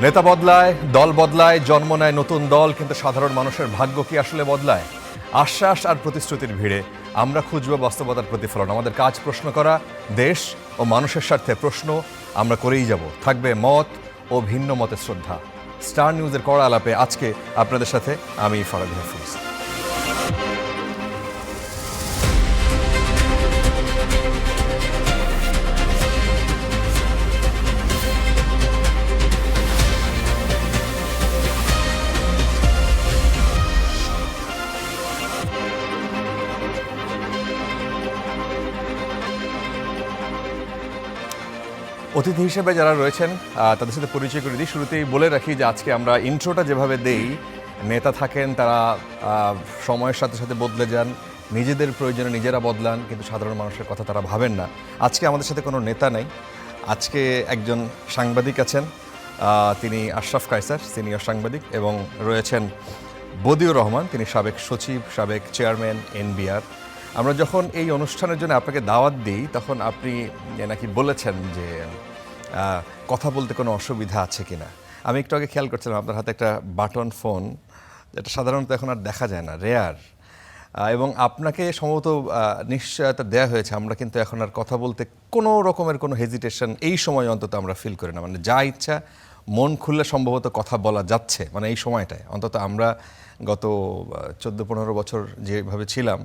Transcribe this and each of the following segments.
নেতা বদলায়, দল বদলায়, জন্ম নেয় নতুন দল, কিন্তু সাধারণ মানুষের ভাগ্য কি আসলে বদলায়? আশ্বাস আর প্রতিশ্রুতির ভিড়ে আমরা খুঁজব বাস্তবতার প্রতিফলন। আমাদের কাজ প্রশ্ন করা, দেশ ও মানুষের স্বার্থে প্রশ্ন আমরা করেই যাব। থাকবে মত ও ভিন্ন মতের শ্রদ্ধা। স্টার নিউজের কড়া আলাপে আজকে আপনাদের সাথে আমি ফরাদ হাফিজ। অতিথি হিসেবে যারা রয়েছেন তাদের সাথে পরিচয় করে দিই। শুরুতেই বলে রাখি যে আজকে আমরা ইন্ট্রোটা যেভাবে দেই, নেতা থাকেন তারা সময়ের সাথে সাথে বদলে যান, নিজেদের প্রয়োজনে নিজেরা বদলান, কিন্তু সাধারণ মানুষের কথা তারা ভাবেন না। আজকে আমাদের সাথে কোনো নেতা নেই, আজকে একজন সাংবাদিক আছেন, তিনি আশরাফ কায়সার, সিনিয়র সাংবাদিক, এবং রয়েছেন বদিউর রহমান, তিনি সাবেক সচিব, সাবেক চেয়ারম্যান এনবিআর। আমরা যখন এই অনুষ্ঠানের জন্য আপনাকে দাওয়াত দিই তখন আপনি নাকি বলেছেন যে কথা বলতে কোনো অসুবিধা আছে কিনা। আমি একটু আগে খেয়াল করছিলাম আপনার হাতে একটা বাটন ফোন, যেটা সাধারণত এখন আর দেখা যায় না, রেয়ার, এবং আপনাকে সম্ভবত নিশ্চয়তা দেওয়া হয়েছে। আমরা কিন্তু এখন আর কথা বলতে কোনো রকমের কোনো হেজিটেশন এই সময় অন্তত আমরা ফিল করি না, মানে যা ইচ্ছা মন খুললে সম্ভবত কথা বলা যাচ্ছে, মানে এই সময়টায় অন্তত। আমরা গত 14-15 বছর যেভাবে ছিলাম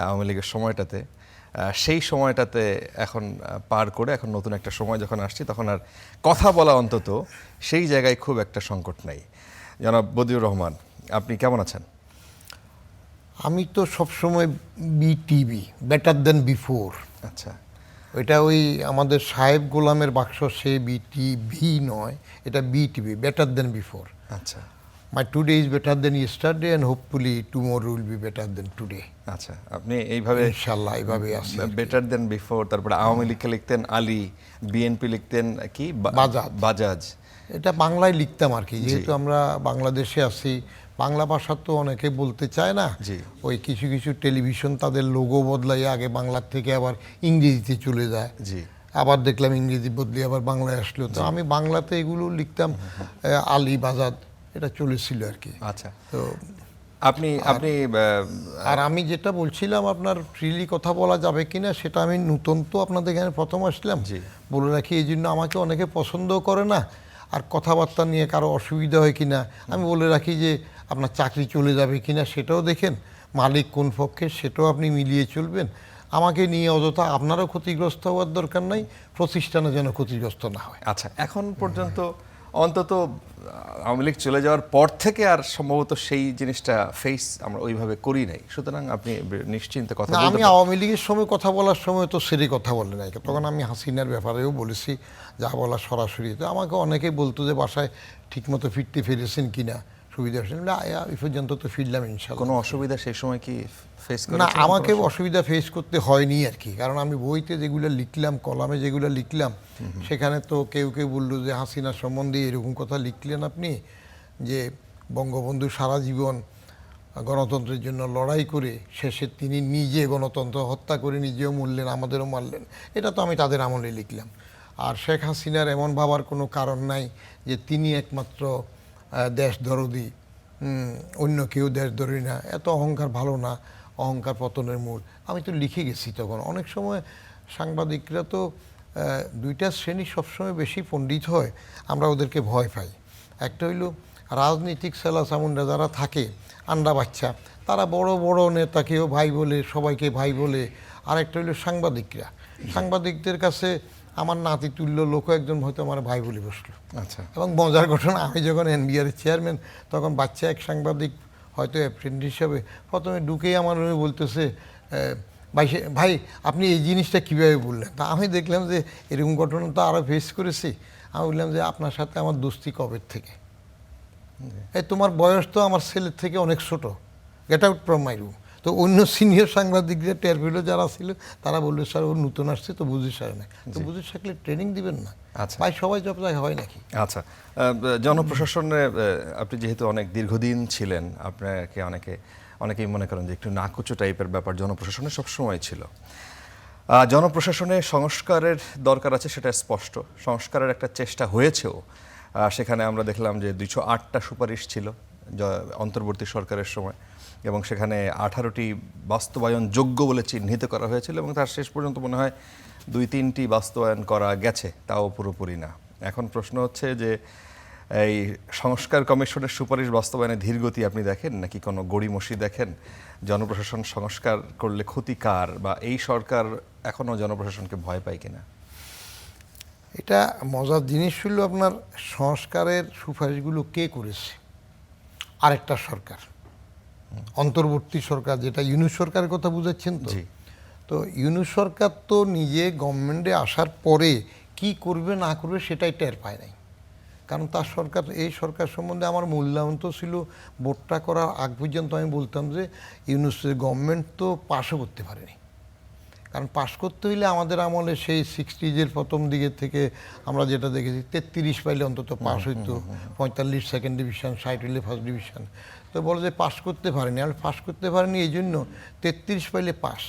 আওয়ামী লীগের সময়টাতে, সেই সময়টাতে এখন পার করে এখন নতুন একটা সময় যখন আসছি তখন আর কথা বলা অন্তত সেই জায়গায় খুব একটা সংকট নাই। জনাব বদিউর রহমান, আপনি কেমন আছেন? আমি তো সবসময় বিটিভি, বেটার দেন বিফোর। আচ্ছা, ওইটা ওই আমাদের সাহেব গোলামের বাক্স, সে বিটিভি নয়, এটা বিটিভি, বেটার দেন বিফোর। আচ্ছা, my today is better than yesterday and hopefully tomorrow will be better than today. আচ্ছা, আপনি এইভাবে ইনশাল্লাহ এইভাবে আসি। বেটার দেন বিফোর, তারপরে আওয়ামী লীগকে লিখতেন আলী, বিএনপি লিখতেন কি বাজাজ। এটা বাংলায় লিখতাম আর কি, যেহেতু আমরা বাংলাদেশে আছি। বাংলা ভাষা তো অনেকে বলতে চায় না, ওই কিছু কিছু টেলিভিশন তাদের লোগো বদলাই আগে বাংলার থেকে আবার ইংরেজিতে চলে যায়, আবার দেখলাম ইংরেজি বদলে আবার বাংলায় আসলো। তো আমি বাংলাতে এগুলো লিখতাম, আলী বাজাজ, এটা চলেছিল আর কি। আচ্ছা, তো আপনি আর আমি যেটা বলছিলাম, আপনার ফ্রিলি কথা বলা যাবে কিনা সেটা, আমি নতুন তো আপনাদের এখানে প্রথম আসলাম, বলে রাখি এই জন্য আমাকে অনেকে পছন্দও করে না। আর কথাবার্তা নিয়ে কারো অসুবিধা হয় কিনা আমি বলে রাখি যে আপনার চাকরি চলে যাবে কিনা সেটাও দেখেন, মালিক কোন পক্ষে সেটাও আপনি মিলিয়ে চলবেন। আমাকে নিয়ে অযথা আপনারও ক্ষতিগ্রস্ত হওয়ার দরকার নাই, প্রতিষ্ঠানে যেন ক্ষতিগ্রস্ত না হয়। আচ্ছা, এখন পর্যন্ত অন্তত আওয়ামী লীগ চলে যাওয়ার পর থেকে আর সম্ভবত সেই জিনিসটা ফেস আমরা ওইভাবে করি নাই, সুতরাং আপনি নিশ্চিন্তে কথা বলতে। আমি আওয়ামী লীগের সময় কথা বলার সময় তো সেরে কথা বলে নাই, তখন আমি হাসিনার ব্যাপারেও বলেছি যা বলা সরাসরি। তো আমাকে অনেকেই বলতো যে বাসায় ঠিকমতো ফিরতে পেরেছেন কিনা, সুবিধা হয়েছেন না, এই পর্যন্ত তো ফিরলাম ইনশাল্লাহ। কোনো অসুবিধা সেই সময় কি ফেস করেছেন? না, আমাকে অসুবিধা ফেস করতে হয়নি আর কি, কারণ আমি বইতে যেগুলো লিখলাম, কলামে যেগুলো লিখলাম, সেখানে তো কেউ কেউ বললো যে হাসিনা সম্বন্ধে এরকম কথা লিখলেন আপনি, যে বঙ্গবন্ধু সারা জীবন গণতন্ত্রের জন্য লড়াই করে শেষে তিনি নিজে গণতন্ত্র হত্যা করে নিজেও মরলেন, আমাদেরও মারলেন। এটা তো আমি তাদের আমলে লিখলাম। আর শেখ হাসিনার এমন ভাবার কোনো কারণ নাই যে তিনি একমাত্র দেশদরদি, অন্য কেউ দেশদরদি না, এত অহংকার ভালো না, অহংকার পতনের মূল। আমি তো লিখে গেছি তখন। অনেক সময় সাংবাদিকরা তো দুইটা শ্রেণী সবসময় বেশি পণ্ডিত হয়, আমরা ওদেরকে ভয় পাই। একটা হইল রাজনীতিক সেলা চামুন্ডা যারা থাকে, আন্ডা বাচ্চা, তারা বড় বড় নেতাকেও ভাই বলে, সবাইকে ভাই বলে। আর একটা হইল সাংবাদিকরা, সাংবাদিকদের কাছে আমার নাতি তুল্য লোক একজন হয়তো আমার ভাই বলে বসলো। আচ্ছা, এবং মজার ঘটনা, আমি যখন এনবিআর চেয়ারম্যান, তখন বাচ্চা এক সাংবাদিক হয়তো অ্যাপ্রেন্টিস হিসাবে প্রথমে ঢুকেই আমার রুমে বলতেছে, ভাই আপনি এই জিনিসটা কীভাবে বললেন? তা আমি দেখলাম যে এরকম ঘটনা তো আরও ফেস করেছি। আমি বললাম যে আপনার সাথে আমার দোস্তি কবের থেকে, এই তোমার বয়স তো আমার ছেলের থেকে অনেক ছোটো, get out from my room. তো অন্য সিনিয়র সাংবাদিকরা টের পেল যারা ছিল, তারা বললো স্যার ও নতুন আসছে তো বুঝে সারে না, তো বুঝে থাকলে ট্রেনিং দিবেন না। আচ্ছা ভাই, সবাই জব যায় হয় নাকি? আচ্ছা, জনপ্রশাসনে আপনি যেহেতু অনেক দীর্ঘদিন ছিলেন, আপনাকে অনেকেই মনে করেন যে একটু নাকুচো টাইপের ব্যাপার জনপ্রশাসনে সবসময় ছিল। জনপ্রশাসনে সংস্কারের দরকার আছে, সেটা স্পষ্ট। সংস্কারের একটা চেষ্টা হয়েছেও, সেখানে আমরা দেখলাম যে 208টা সুপারিশ ছিল অন্তর্বর্তী সরকারের সময়, এবং সেখানে 18টি বাস্তবায়ন যোগ্য বলে চিহ্নিত করা হয়েছিল, এবং তার শেষ পর্যন্ত মনে হয় 2-3টি বাস্তবায়ন করা গেছে, তাও পুরোপুরি না। এখন প্রশ্ন হচ্ছে যে এই সংস্কার কমিশনের সুপারিশ বাস্তবায়নে ধীরগতি আপনি দেখেন, নাকি কোনো গড়িমসি দেখেন? জনপ্রশাসন সংস্কার করলে ক্ষতি কার, বা এই সরকার এখনো জনপ্রশাসনকে ভয় পায় কিনা? এটা মজার জিনিস ছিল, আপনার সংস্কারের সুপারিশগুলো কে করেছে? আরেকটা সরকার, অন্তর্বর্তী সরকার, যেটা ইউনূস সরকারের কথা বুঝাচ্ছেন তো। জি। তো ইউনূস সরকার তো নিজে গভর্নমেন্টে আসার পরে কি করবে না করবে সেটাই টের পায় নাই। কারণ তার সরকার, এই সরকার সম্বন্ধে আমার মূল্যায়ন তো ছিল, ভোটটা করার আগ পর্যন্ত আমি বলতাম যে ইউনূসের গভর্নমেন্ট তো পাশও করতে পারেনি। কারণ পাশ করতে হইলে আমাদের আমলে সেই 60s প্রথম দিকের থেকে আমরা যেটা দেখেছি, 33 পাইলে অন্তত পাস হইতো, 45 সেকেন্ড ডিভিশন, 60 হইলে ফার্স্ট ডিভিশন। তো বলে যে পাস করতে পারেনি, আর পাস করতে পারেনি এই জন্য 33 পাইলে পাস।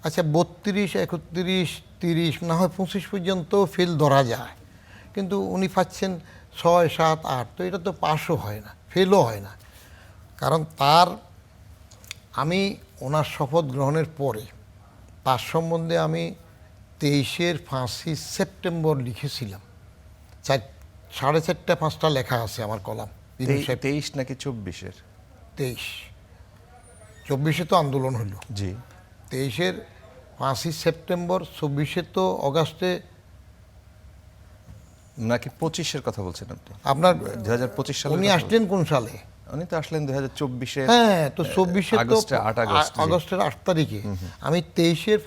আচ্ছা, 32, 31, 30, না হয় 25 পর্যন্ত ফেল ধরা যায়, কিন্তু উনি পাচ্ছেন 6, 7, 8, তো এটা তো পাসও হয় না, ফেলও হয় না। কারণ আমি ওনার শপথ গ্রহণের পরে তার সম্বন্ধে আমি 23 সেপ্টেম্বর লিখেছিলাম, 4:30 5টা লেখা আছে আমার কলাম। 23 নাকি 24-এর? 24 তো আন্দোলন হলো। জি। 5 সেপ্টেম্বর, 24 তো অগাস্টে, নাকি 25-এর কথা বলছেন আপনি? আপনার 2025 সালে উনি আসলেন কোন সালে? উনি তো আসলেন 2024-এ। হ্যাঁ, তো 24 তো 8 আগস্ট। আগস্টের 8 তারিখে। আমি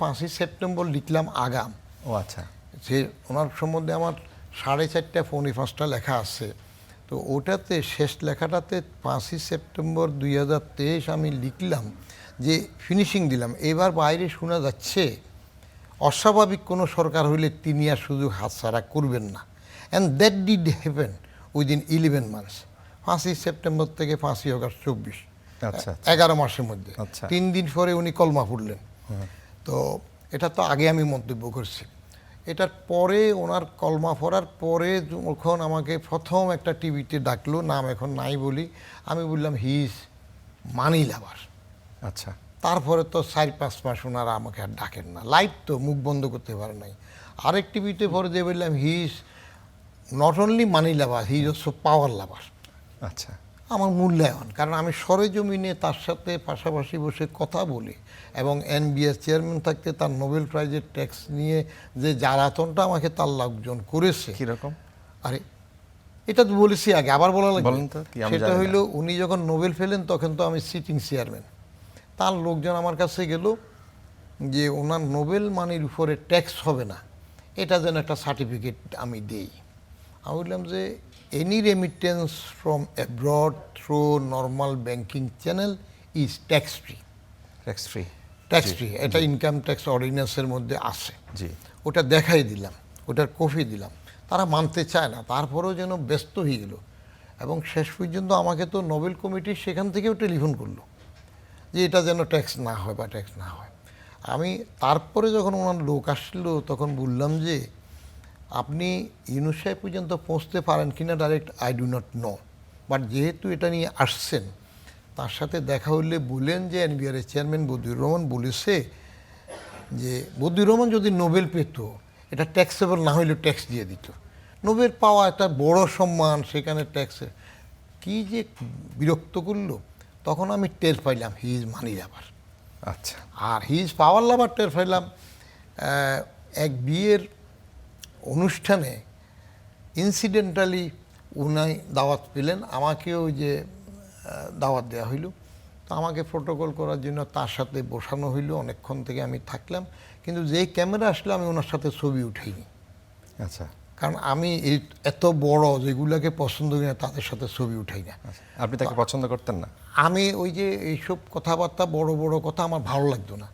5 সেপ্টেম্বর লিখলাম আগাম। ও আচ্ছা। যে ওনার সম্বন্ধে আমার 4:30 পৌনে 5টা লেখা আছে। তো ওটাতে শেষ লেখাটাতে 5 সেপ্টেম্বর 2023 আমি লিখলাম যে ফিনিশিং দিলাম, এবার বাইরে শোনা যাচ্ছে অস্বাভাবিক কোনো সরকার হইলে তিনি আর সুযোগ হাতছাড়া করবেন না। And that did happen within 11 months. 5 September থেকে 5 আগস্ট 24, আচ্ছা। 11 মাসের মধ্যে। আচ্ছা। 3 দিন পরে উনি কলমা পড়লেন। তো এটা তো আগে আমি মন্তব্য করছি। এটার পরে ওনার কলমা পড়ার পরে যখন আমাকে প্রথম একটা টিভিতে ডাকলো, নাম এখন নাই বলি, আমি বললাম হি ইজ মানি লাভার। আচ্ছা। তারপরে তো 4-5 মাস ওনারা আমাকে আর ডাকেন না, লাইভ তো মুখ বন্ধ করতে পারে নাই। আরেক টিভিতে পরে দিয়ে বললাম he is not only money lover, he is also power lover. আচ্ছা। আমার মূল্যায়ন, কারণ আমি সরেজমিনে তার সাথে পাশাপাশি বসে কথা বলি, এবং এনবিএস চেয়ারম্যান থাকতে তার নোবেল প্রাইজের ট্যাক্স নিয়ে যে জ্বালাতনটা আমাকে তার লোকজন করেছে। কিরকম? আরে এটা তো বলেছি আগে, আবার বলা লাগবে? বলেন তো, কি আমি সেটা জানি না। হইলো, উনি যখন নোবেল পেলেন তখন তো আমি সিটিং চেয়ারম্যান। তার লোকজন আমার কাছে গেল যে ওনার নোবেল মানির উপরে ট্যাক্স হবে না, এটা যেন একটা সার্টিফিকেট আমি দেই। আমি বললাম যে any remittance from abroad through normal banking channel is tax free. Tax free. Tax free, এটা ইনকাম ট্যাক্স অর্ডিন্যান্সের মধ্যে আছে। জি। ওটা দেখাই দিলাম, ওটার কপি দিলাম, তারা মানতে চায় না, তারপরেও যেন ব্যস্ত হয়ে গেল। এবং শেষ পর্যন্ত আমাকে তো নোবেল কমিটি সেখান থেকেও টেলিফোন করলো যে এটা যেন ট্যাক্স না হয় বা ট্যাক্স না হয়। আমি তারপরে যখন ওনার লোক আসলো তখন বললাম যে আপনি ইউনূস সাহেব পর্যন্ত পৌঁছতে পারেন কিনা direct I do not know, but যেহেতু এটা নিয়ে আসছেন, তার সাথে দেখা হলে বলেন যে এনবিআর চেয়ারম্যান বদিউর রহমান বলেছে যে বদিউর রহমান যদি নোবেল পেত, এটা ট্যাক্সেবল না হইলেও ট্যাক্স দিয়ে দিত। নোবেল পাওয়া একটা বড় সম্মান, সেখানে ট্যাক্সে কি যে বিরক্ত করলো। তখন আমি টের পাইলাম হি ইজ মানি লাভার। আচ্ছা। আর হি ইজ পাওয়ার লাভার টের পাইলাম এক বিয়ের অনুষ্ঠানে ইনসিডেন্টালি উনি দাওয়াত পেলেন, আমাকেও ওই যে দাওয়াত দেওয়া হইল। তো আমাকে প্রোটোকল করার জন্য তার সাথে বসানো হইল, অনেকক্ষণ থেকে আমি থাকলাম, কিন্তু যেই ক্যামেরা আসলে আমি ওনার সাথে ছবি উঠাইনি। আচ্ছা। কারণ আমি এত বড় যেগুলোকে পছন্দ করি না তাদের সাথে ছবি উঠাই না। আপনি তাকে পছন্দ করতেন না? আমি ওই যে এইসব কথাবার্তা, বড় বড় কথা আমার ভালো লাগতো না।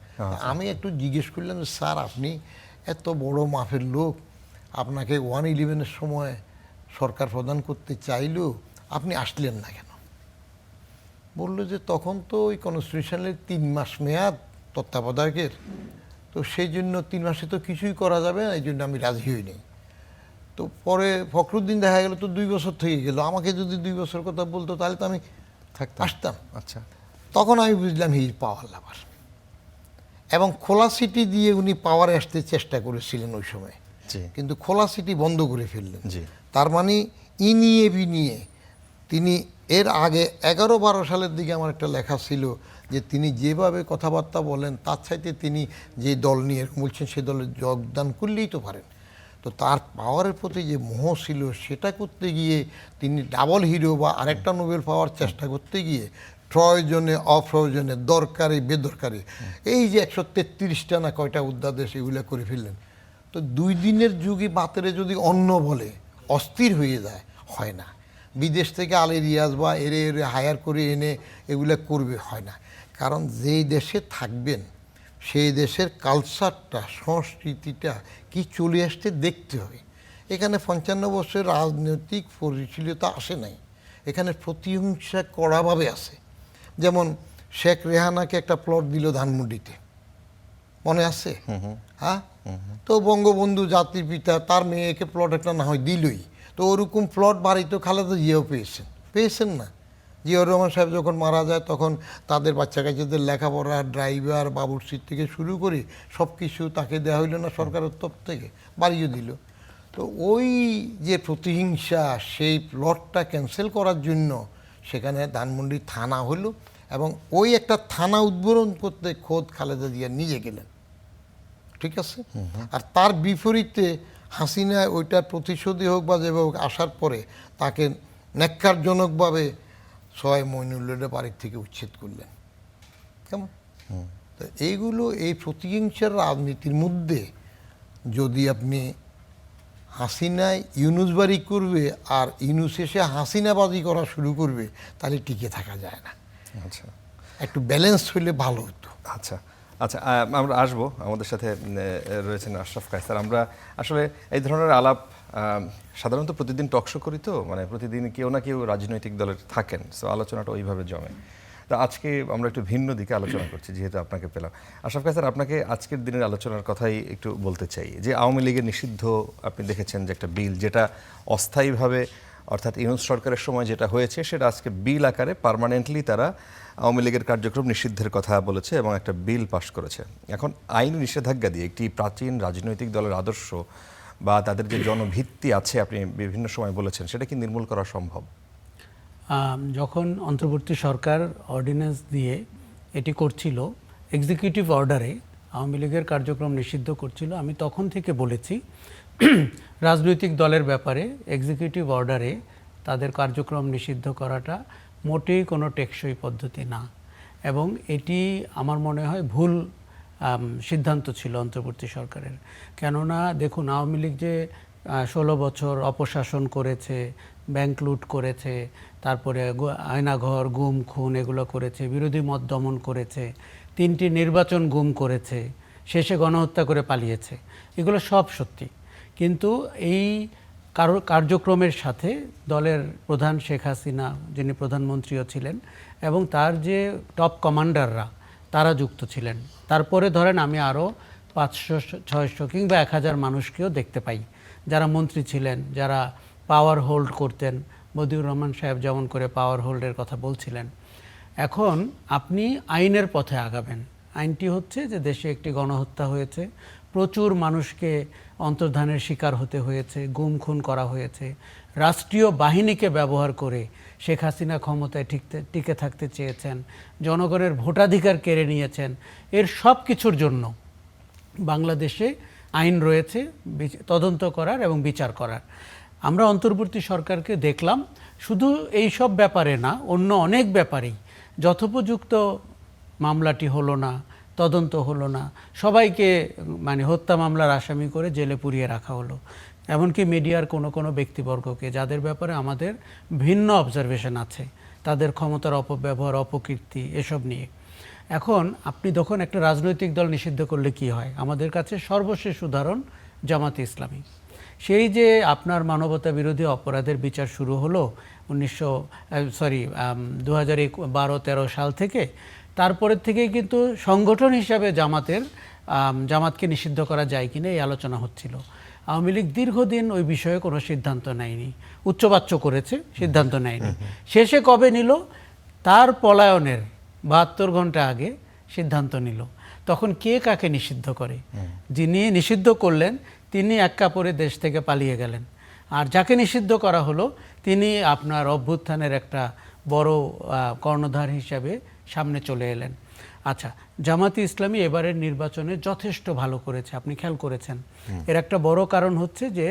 আমি একটু জিজ্ঞেস করলাম যে স্যার, আপনি এত বড় মাপের লোক, আপনাকে 1/11 সময় সরকার প্রদান করতে চাইলেও আপনি আসলেন না কেন? বললো যে তখন তো ওই কনস্টিটিউশনের 3 মাস মেয়াদ তত্ত্বাবধায়কের, তো সেই জন্য 3 মাসে তো কিছুই করা যাবে না, এই জন্য আমি রাজি হইনি। তো পরে ফখরুদ্দিন দেখা গেল তো 2 বছর থেকে গেল, আমাকে যদি 2 বছর কথা বলতো তাহলে তো আমি আসতাম। আচ্ছা, তখন আমি বুঝলাম হি ইজ পাওয়ার লাভার। এবং খোলা সিটি দিয়ে উনি পাওয়ারে আসতে চেষ্টা করেছিলেন ওই সময়, জি কিন্তু খোলা সিটি বন্ধ করে ফেললেন। জি তার মানে ইনিয়ে বিনিয়ে তিনি এর আগে 11-12 সালের দিকে আমার একটা লেখা ছিল যে তিনি যেভাবে কথাবার্তা বলেন তার চাইতে তিনি যে দল নিয়ে বলছেন সে দলে যোগদান করলেই তো পারেন। তো তার পাওয়ারের প্রতি যে মোহ ছিল সেটা করতে গিয়ে তিনি ডাবল হিরো বা আরেকটা নোবেল পাওয়ার চেষ্টা করতে গিয়ে প্রয়োজনে অপ্রয়োজনে দরকারি বেদরকারি এই যে 133টা না কয়টা অধ্যাদেশ এগুলো করে ফেললেন। তো 2 দিনের যুগে বাতেরে যদি অন্য বলে অস্থির হয়ে যায়, হয় না। বিদেশ থেকে আলে রিয়াজ বা এরে হায়ার করে এনে এগুলো করবে, হয় না। কারণ যেই দেশে থাকবেন সেই দেশের কালচারটা সংস্কৃতিটা কি চলে আসতে দেখতে হবে। এখানে 55 বছরের রাজনৈতিক পরিশীলতা আসে নাই, এখানে প্রতিহিংসা কড়াভাবে আছে। যেমন শেখ রেহানাকে একটা প্লট দিল ধানমন্ডিতে, মনে আছে? হ্যাঁ, তো বঙ্গবন্ধু জাতির পিতা তার মেয়েকে প্লট একটা না হয় দিলই, তো ওরকম প্লট বাড়ি তো খালেদা জিয়াও পেয়েছেন না? জিয়াউর রহমান সাহেব যখন মারা যায় তখন তাদের বাচ্চা কাচ্চাদের লেখাপড়া, ড্রাইভার, বাবুর্চির থেকে শুরু করে সব কিছু তাকে দেওয়া হইল না সরকারের তরফ থেকে, বাড়িও দিল। তো ওই যে প্রতিহিংসা, সেই প্লটটা ক্যান্সেল করার জন্য সেখানে ধানমন্ডি থানা হলো এবং ওই একটা থানা উদ্বোধন করতে খোদ খালেদা জিয়া নিজে গেলেন, ঠিক আছে? আর তার বিপরীতে হাসিনা ওইটার প্রতিশোধী হোক বা যেভাবে হোক আসার পরে তাকে ন্যাক্কারজনকভাবে মইনুল্লাহর বাড়ির থেকে উচ্ছেদ করলেন। কেমন? তো এইগুলো এই প্রতিহিংসার রাজনীতির মধ্যে যদি আপনি হাসিনায় ইউনুসবাড়ি করবে আর ইউনুস এসে হাসিনাবাজি করা শুরু করবে তাহলে টিকে থাকা যায় না। আচ্ছা, একটু ব্যালেন্স হইলে ভালো হতো। আচ্ছা আচ্ছা, আমরা আসবো। আমাদের সাথে রয়েছেন আশরাফ কায়সার। আমরা আসলে এই ধরনের আলাপ সাধারণত প্রতিদিন টকশো করি, তো মানে প্রতিদিন কেউ না কেউ রাজনৈতিক দলের থাকেন, সো আলোচনাটা ওইভাবে জমে। তো আজকে আমরা একটু ভিন্ন দিকে আলোচনা করছি, যেহেতু আপনাকে পেলাম। আশরাফ কায়সার, আপনাকে আজকের দিনের আলোচনার কথাই একটু বলতে চাই যে আওয়ামী লীগের নিষিদ্ধ, আপনি দেখেছেন যে একটা বিল যেটা অস্থায়ীভাবে, অর্থাৎ ইউনুস সরকারের সময় যেটা হয়েছে সেটা আজকে বিল আকারে পার্মানেন্টলি তারা আওয়ামী লীগের কার্যক্রম নিষিদ্ধের কথা বলেছে এবং একটা বিল পাশ করেছে। এখন আইনি নিষেধাজ্ঞা দিয়ে একটি প্রাচীন রাজনৈতিক দলের আদর্শ বা তাদের যে জনভিত্তি আছে, আপনি বিভিন্ন সময় বলেছেন, সেটা কি নির্মূল করা সম্ভব? যখন অন্তর্বর্তী সরকার অর্ডিন্যান্স দিয়ে এটি করছিল, এক্সিকিউটিভ অর্ডারে আওয়ামী লীগের কার্যক্রম নিষিদ্ধ করছিল, আমি তখন থেকে বলেছি রাজনৈতিক দলের ব্যাপারে এক্সিকিউটিভ অর্ডারে তাদের কার্যক্রম নিষিদ্ধ করাটা মোটেই কোনো টেকসই পদ্ধতি না, এবং এটি আমার মনে হয় ভুল সিদ্ধান্ত ছিল অন্তর্বর্তী সরকারের। কেননা দেখুন, আওয়ামী লীগ যে 16 বছর অপশাসন করেছে, ব্যাংক লুট করেছে, তারপরে আয়নাঘর, গুম খুন এগুলো করেছে, বিরোধী মত দমন করেছে, 3টি নির্বাচন গুম করেছে, শেষে গণহত্যা করে পালিয়েছে, এগুলো সব সত্যি। কিন্তু এই কার্যক্রমের সাথে দলের প্রধান শেখ হাসিনা, যিনি প্রধানমন্ত্রীও ছিলেন, এবং তার যে টপ কমান্ডাররা তারা যুক্ত ছিলেন। তারপরে ধরেন আমি আরও 500, 600 কিংবা 1000 মানুষকেও দেখতে পাই যারা মন্ত্রী ছিলেন, যারা পাওয়ার হোল্ড করতেন। বদিউর রহমান সাহেব যেমন করে পাওয়ার হোল্ডের কথা বলছিলেন। এখন আপনি আইনের পথে আগাবেন। আইনটি হচ্ছে যে দেশে একটি গণহত্যা হয়েছে, প্রচুর মানুষকে অন্তর্ধানের শিকার হতে হয়েছে, গুম খুন করা হয়েছে, রাষ্ট্রীয় বাহিনীকে ব্যবহার করে শেখ হাসিনা ক্ষমতায় টিকে থাকতে চেয়েছেন, জনগণের ভোটাধিকার কেড়ে নিয়েছেন। এর সব কিছুর জন্য বাংলাদেশে আইন রয়েছে তদন্ত করার এবং বিচার করার। আমরা অন্তর্বর্তী সরকারকে দেখলাম শুধু এই সব ব্যাপারে না, অন্য অনেক ব্যাপারেই যথোপযুক্ত মামলাটি হলো না, তদন্ত হলো না, সবাইকে মানে হত্যা মামলার আসামি করে জেলে পুরিয়ে রাখা হলো। এমনকি মিডিয়ার কোনো ব্যক্তিবর্গকে, যাদের ব্যাপারে আমাদের ভিন্ন অবজারভেশন আছে, তাদের ক্ষমতার অপব্যবহার, অপকীর্তি এসব নিয়ে। এখন আপনি যখন একটা রাজনৈতিক দল নিষিদ্ধ করলে কি হয়, আমাদের কাছে সর্বশেষ উদাহরণ জামাতে ইসলামী। সেই যে আপনার মানবতা বিরোধী অপরাধের বিচার শুরু হলো 2012-13 সাল থেকে, তারপরের থেকেই কিন্তু সংগঠন হিসাবে জামাতকে নিষিদ্ধ করা যায় কিনা এই আলোচনা হচ্ছিল। আওয়ামী লীগ দীর্ঘদিন ওই বিষয়ে কোনো সিদ্ধান্ত নেয়নি, উচ্চবাচ্য করেছে, সিদ্ধান্ত নেয়নি। শেষে কবে নিল? তার পলায়নের 72 ঘন্টা আগে সিদ্ধান্ত নিল। তখন কে কাকে নিষিদ্ধ করে? যিনি নিষিদ্ধ করলেন তিনি এক কাপড়ে দেশ থেকে পালিয়ে গেলেন, আর যাকে নিষিদ্ধ করা হলো তিনি আপনার অভ্যুত্থানের একটা বড় কর্ণধার হিসাবে সামনে চলে এলেন। আচ্ছা, জামাতে ইসলামী এবারের নির্বাচনে যথেষ্ট ভালো করেছে, আপনি খেয়াল করেছেন। এর একটা বড় কারণ হচ্ছে যে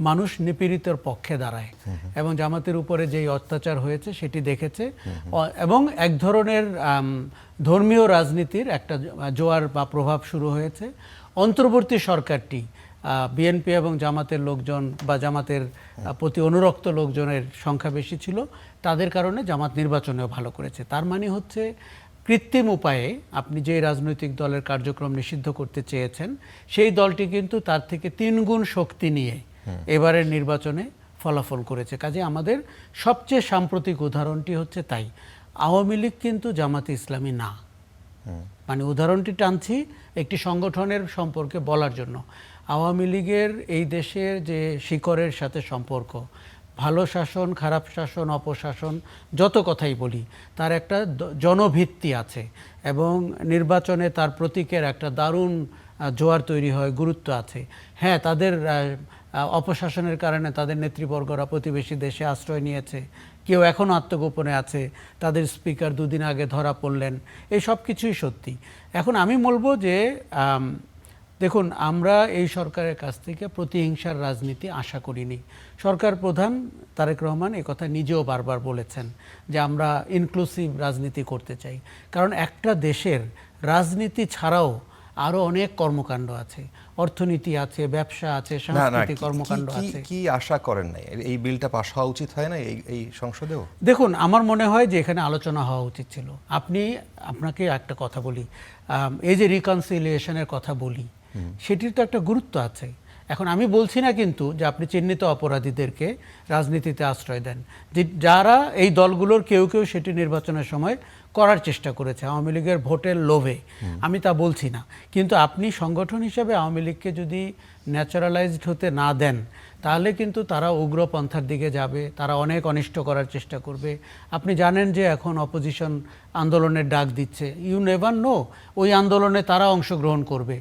মানুষ নিপীড়িতের পক্ষে দাঁড়ায় এবং জামাতের উপরে যেই অত্যাচার হয়েছে সেটি দেখেছে, এবং এক ধরনের ধর্মীয় রাজনীতির একটা জোয়ার বা প্রভাব শুরু হয়েছে। অন্তর্বর্তী সরকারটি বিএনপি এবং জামাতের লোকজন বা জামাতের প্রতি অনুরক্ত লোকজনের সংখ্যা বেশি ছিল, তাদের কারণে জামাত নির্বাচনেও ভালো করেছে। তার মানে হচ্ছে কৃত্রিম উপায়ে আপনি যে রাজনৈতিক দলের কার্যক্রম নিষিদ্ধ করতে চেয়েছেন সেই দলটি কিন্তু তার থেকে 3 গুণ শক্তি নিয়ে এবারের নির্বাচনে ফলাফল করেছে। কাজে আমাদের সবচেয়ে সাম্প্রতিক উদাহরণটি হচ্ছে তাই। আওয়ামী লীগ কিন্তু জামাতে ইসলামী না, মানে উদাহরণটি টানছি একটি সংগঠনের সম্পর্কে বলার জন্য। আওয়ামী লীগের এই দেশের যে শিকড়ের সাথে সম্পর্ক, ভালো শাসন, খারাপ শাসন, অপশাসন, যত কথাই বলি, তার একটা জনভিত্তি আছে এবং নির্বাচনে তার প্রতীকের একটা দারুণ জোয়ার তৈরি হয়, গুরুত্ব আছে। হ্যাঁ, তাদের অপশাসনের কারণে তাদের নেতৃবর্গরা প্রতিবেশী দেশে আশ্রয় নিয়েছে, কেউ এখনও আত্মগোপনে আছে, তাদের স্পিকার 2 দিন আগে ধরা পড়লেন, এই সব কিছুই সত্যি। এখন আমি বলবো যে দেখুন, আমরা এই সরকারের কাছ থেকে প্রতিহিংসার রাজনীতি আশা করিনি। সরকার প্রধান তারেক রহমান এই কথা নিজেও বারবার বলেছেন যে আমরা ইনক্লুসিভ রাজনীতি করতে চাই, কারণ একটা দেশের রাজনীতি ছাড়াও আরও অনেক কর্মকাণ্ড আছে, অর্থনীতি আছে, ব্যবসা আছে, সাংস্কৃতিক কর্মকাণ্ড আছে। কি আশা করেন নাই এই বিলটা পাস হওয়া উচিত হয় না এই সংসদেও? দেখুন, আমার মনে হয় যে এখানে আলোচনা হওয়া উচিত ছিল। আপনাকে একটা কথা বলি, এই যে রিকনসিলিয়েশনের কথা বলি, সেটির তো একটা গুরুত্ব আছে। এখন আমি বলছি না কিন্তু যে আপনি চিহ্নিত অপরাধীদেরকে রাজনীতিতে আশ্রয় দেন, যে যারা এই দলগুলোর কেউ কেউ সেটি নির্বাচনের সময় করার চেষ্টা করেছে আওয়ামী লীগের ভোটের লোভে, আমি তা বলছি না। কিন্তু আপনি সংগঠন হিসেবে আওয়ামী লীগকে যদি ন্যাচারালাইজড হতে না দেন, তাহলে কিন্তু তারা উগ্রপন্থার দিকে যাবে, তারা অনেক অনিষ্ট করার চেষ্টা করবে। আপনি জানেন যে এখন অপোজিশন আন্দোলনের ডাক দিচ্ছে, ইউ নেভার নো, ওই আন্দোলনে তারা অংশগ্রহণ করবে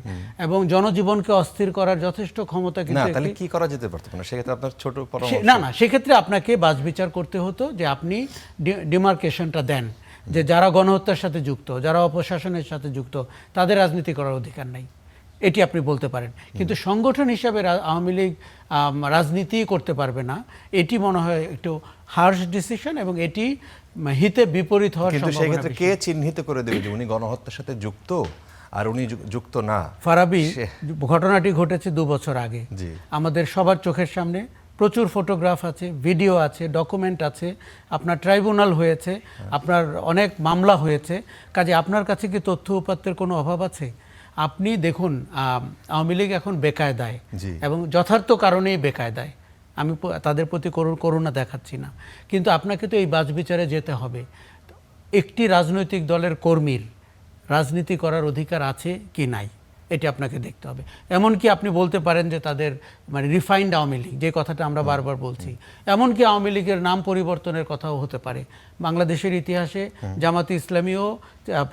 এবং জনজীবনকে অস্থির করার যথেষ্ট ক্ষমতা কিন্তু। তাহলে কি করা যেতে পারতো না সেক্ষেত্রে? আপনার ছোট পরামর্শ। না, সেক্ষেত্রে আপনাকে বাছবিচার করতে হতো যে আপনি ডিমার্কেশনটা দেন যে যারা গণহত্যার সাথে যুক্ত, যারা অপশাসনের সাথে যুক্ত, তাদের রাজনীতি করার অধিকার নাই, এটি আপনি বলতে পারেন। কিন্তু সংগঠন হিসাবে আওয়ামী লীগ রাজনীতি করতে পারবে না, এটি মনে হয় একটু হার্শ ডিসিশন এবং এটি হিতে বিপরীত হওয়ার সম্ভাবনা। কিন্তু সেক্ষেত্রে কে চিহ্নিত করে দেবে যে উনি গণহত্যার সাথে যুক্ত আর উনি যুক্ত না? ফারাবী, ঘটনাটি ঘটেছে 2 বছর আগে, আমাদের সবার চোখের সামনে প্রচুর ফটোগ্রাফ আছে, ভিডিও আছে, ডকুমেন্ট আছে, আপনার ট্রাইব্যুনাল হয়েছে, আপনার অনেক মামলা হয়েছে। কাজে আপনার কাছে কি তথ্য উপাত্তের কোনো অভাব আছে? আপনি দেখুন, আওয়ামী লীগ এখন বেকায়দায় এবং যথার্থ কারণেই বেকায়দায়, আমি তাদের প্রতি করুণা দেখাচ্ছি না, কিন্তু আপনাকে তো এই বাছবিচারে যেতে হবে। একটি রাজনৈতিক দলের কর্মীর রাজনীতি করার অধিকার আছে কি নাই, এটি আপনাকে দেখতে হবে। এমনকি আপনি বলতে পারেন যে তাদের মানে রিফাইন্ড আওয়ামী লীগ, যে কথাটা আমরা বারবার বলছি, এমনকি আওয়ামী লীগের নাম পরিবর্তনের কথাও হতে পারে। বাংলাদেশের ইতিহাসে জামাতে ইসলামীও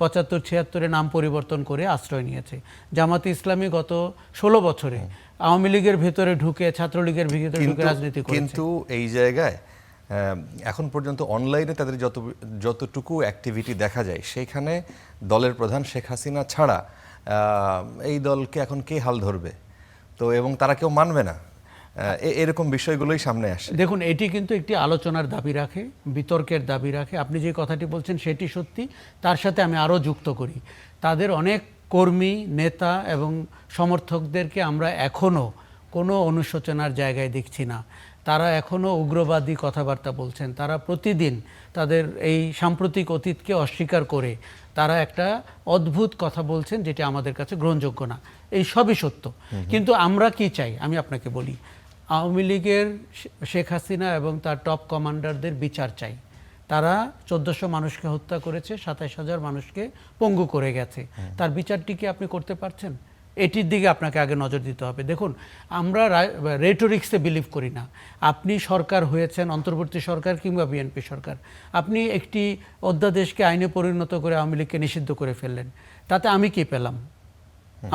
75-76 নাম পরিবর্তন করে আশ্রয় নিয়েছে। জামাতে ইসলামী গত 16 বছরে আওয়ামী লীগের ভেতরে ঢুকে, ছাত্রলীগের ভেতরে ঢুকে রাজনীতি করেছে। কিন্তু এই জায়গায় এখন পর্যন্ত অনলাইনে তাদের যতটুকু অ্যাক্টিভিটি দেখা যায়, সেখানে দলের প্রধান শেখ হাসিনা ছাড়া এই দলকে এখন কে হাল ধরবে? তো এবং তারা কেউ মানবে না, এরকম বিষয়গুলোই সামনে আসে। দেখুন, এটি কিন্তু একটি আলোচনার দাবি রাখে, বিতর্কের দাবি রাখে। আপনি যে কথাটি বলছেন সেটি সত্যি, তার সাথে আমি আরও যুক্ত করি, তাদের অনেক কর্মী, নেতা এবং সমর্থকদেরকে আমরা এখনও কোনো অনুশোচনার জায়গায় দেখছি না। তারা এখনও উগ্রবাদী কথাবার্তা বলছেন, তারা প্রতিদিন তাদের এই সাম্প্রতিক অতীতকে অস্বীকার করে তারা একটা অদ্ভুত কথা বলছেন, যেটি আমাদের কাছে গ্রহণযোগ্য না। এই সবই সত্য, কিন্তু আমরা কি চাই আমি আপনাকে বলি। আওয়ামী লীগের শেখ হাসিনা এবং তার টপ কমান্ডারদের বিচার চাই। তারা 1400 মানুষকে হত্যা করেছে, 27,000 মানুষকে পঙ্গু করে গেছে। তার বিচারটি কি আপনি করতে পারছেন? এটির দিকে আপনাকে আগে নজর দিতে হবে। দেখুন, আমরা রেটোরিক্সে বিলিভ করি না। আপনি সরকার হয়েছেন, অন্তর্বর্তী সরকার কিংবা বিএনপি সরকার, আপনি একটি অধ্যাদেশকে আইনে পরিণত করে আওয়ামী লীগকে নিষিদ্ধ করে ফেললেন, তাতে আমি কি পেলাম?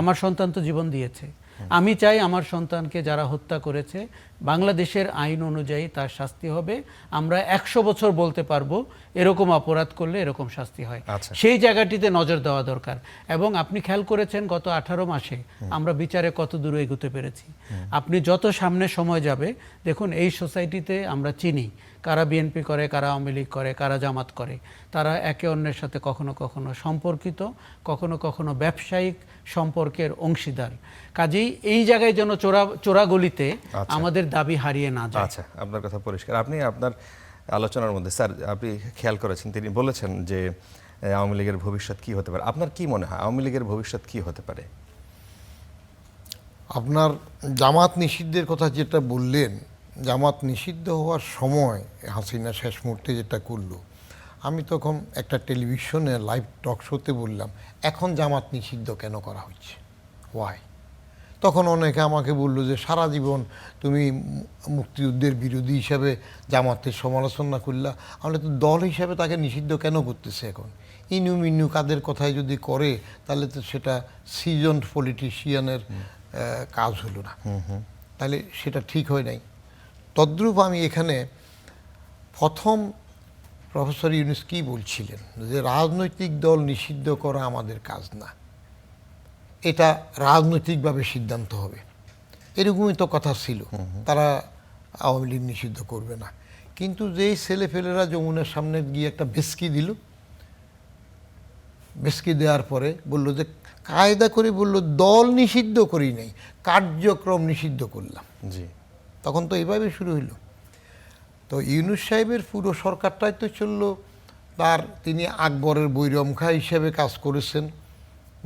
আমার সন্তান তো জীবন দিয়েছে। আমি চাই আমার সন্তানকে যারা হত্যা করেছে, বাংলাদেশের আইন অনুযায়ী তার শাস্তি হবে। আমরা 100 বছর বলতে পারবো এরকম অপরাধ করলে এরকম শাস্তি হয়। আচ্ছা। সেই জায়গাটিতে নজর দেওয়া দরকার। এবং আপনি খেয়াল করেছেন গত 18 মাসে আমরা বিচারে কত দূর এগোতে পেরেছি। আপনি যত সামনে সময় যাবে, দেখুন এই সোসাইটিতে আমরা চিনি কারা বিএনপি করে, কারা আওয়ামী লীগ করে, কারা জামাত করে। তারা একে অন্যের সাথে কখনো কখনো সম্পর্কিত, কখনো কখনো ব্যবসায়িক সম্পর্কের অংশীদার। কাজেই এই জায়গায় যেন চোরাগলিতে আমাদের দাবি হারিয়ে না যায়। আচ্ছা, আপনার কথা পরিষ্কার। আপনি আপনার আলোচনার মধ্যে স্যার আপনি খেয়াল করেছেন, তিনি বলেছেন যে আওয়ামী লীগের ভবিষ্যৎ কি হতে পারে। আপনার কি মনে হয় আওয়ামী লীগের ভবিষ্যৎ কি হতে পারে? আপনার জামাত নিষিদ্ধের কথা যেটা বললেন, জামাত নিষিদ্ধ হওয়ার সময় হাসিনা শেষ মুহূর্তে যেটা করলো, আমি তখন একটা টেলিভিশনে লাইভ টক শোতে বললাম, এখন জামাত নিষিদ্ধ কেন করা হচ্ছে, ওয়াই? তখন অনেকে আমাকে বলল যে সারা জীবন তুমি মুক্তিযুদ্ধের বিরোধী হিসাবে জামাতের সমালোচনা করলা, আমরা তো দল হিসাবে তাকে নিষিদ্ধ কেন করতেছে এখন? ইনু মিনু কাদের কথায় যদি করে তাহলে তো সেটা সিজন্ড পলিটিশিয়ানের কাজ হলো না, তাহলে সেটা ঠিক হয় নাই। তদ্রূপ আমি এখানে প্রথম প্রফেসর ইউনূস কি বলছিলেন যে রাজনৈতিক দল নিষিদ্ধ করা আমাদের কাজ না, এটা রাজনৈতিকভাবে সিদ্ধান্ত হবে, এরকমই তো কথা ছিল। তারা আওয়ামী লীগ নিষিদ্ধ করবে না, কিন্তু যেই ছেলেফেলেরা যমুনার সামনে গিয়ে একটা বেস্কি দিল, বেস্কি দেওয়ার পরে বলল যে কায়দা করে বলল দল নিষিদ্ধ করি নাই, কার্যক্রম নিষিদ্ধ করলাম। জি, তখন তো এইভাবে শুরু হইল। তো ইউনূস সাহেবের পুরো সরকারটাই তো চললো তিনি আকবরের বৈরমখা হিসেবে কাজ করেছেন,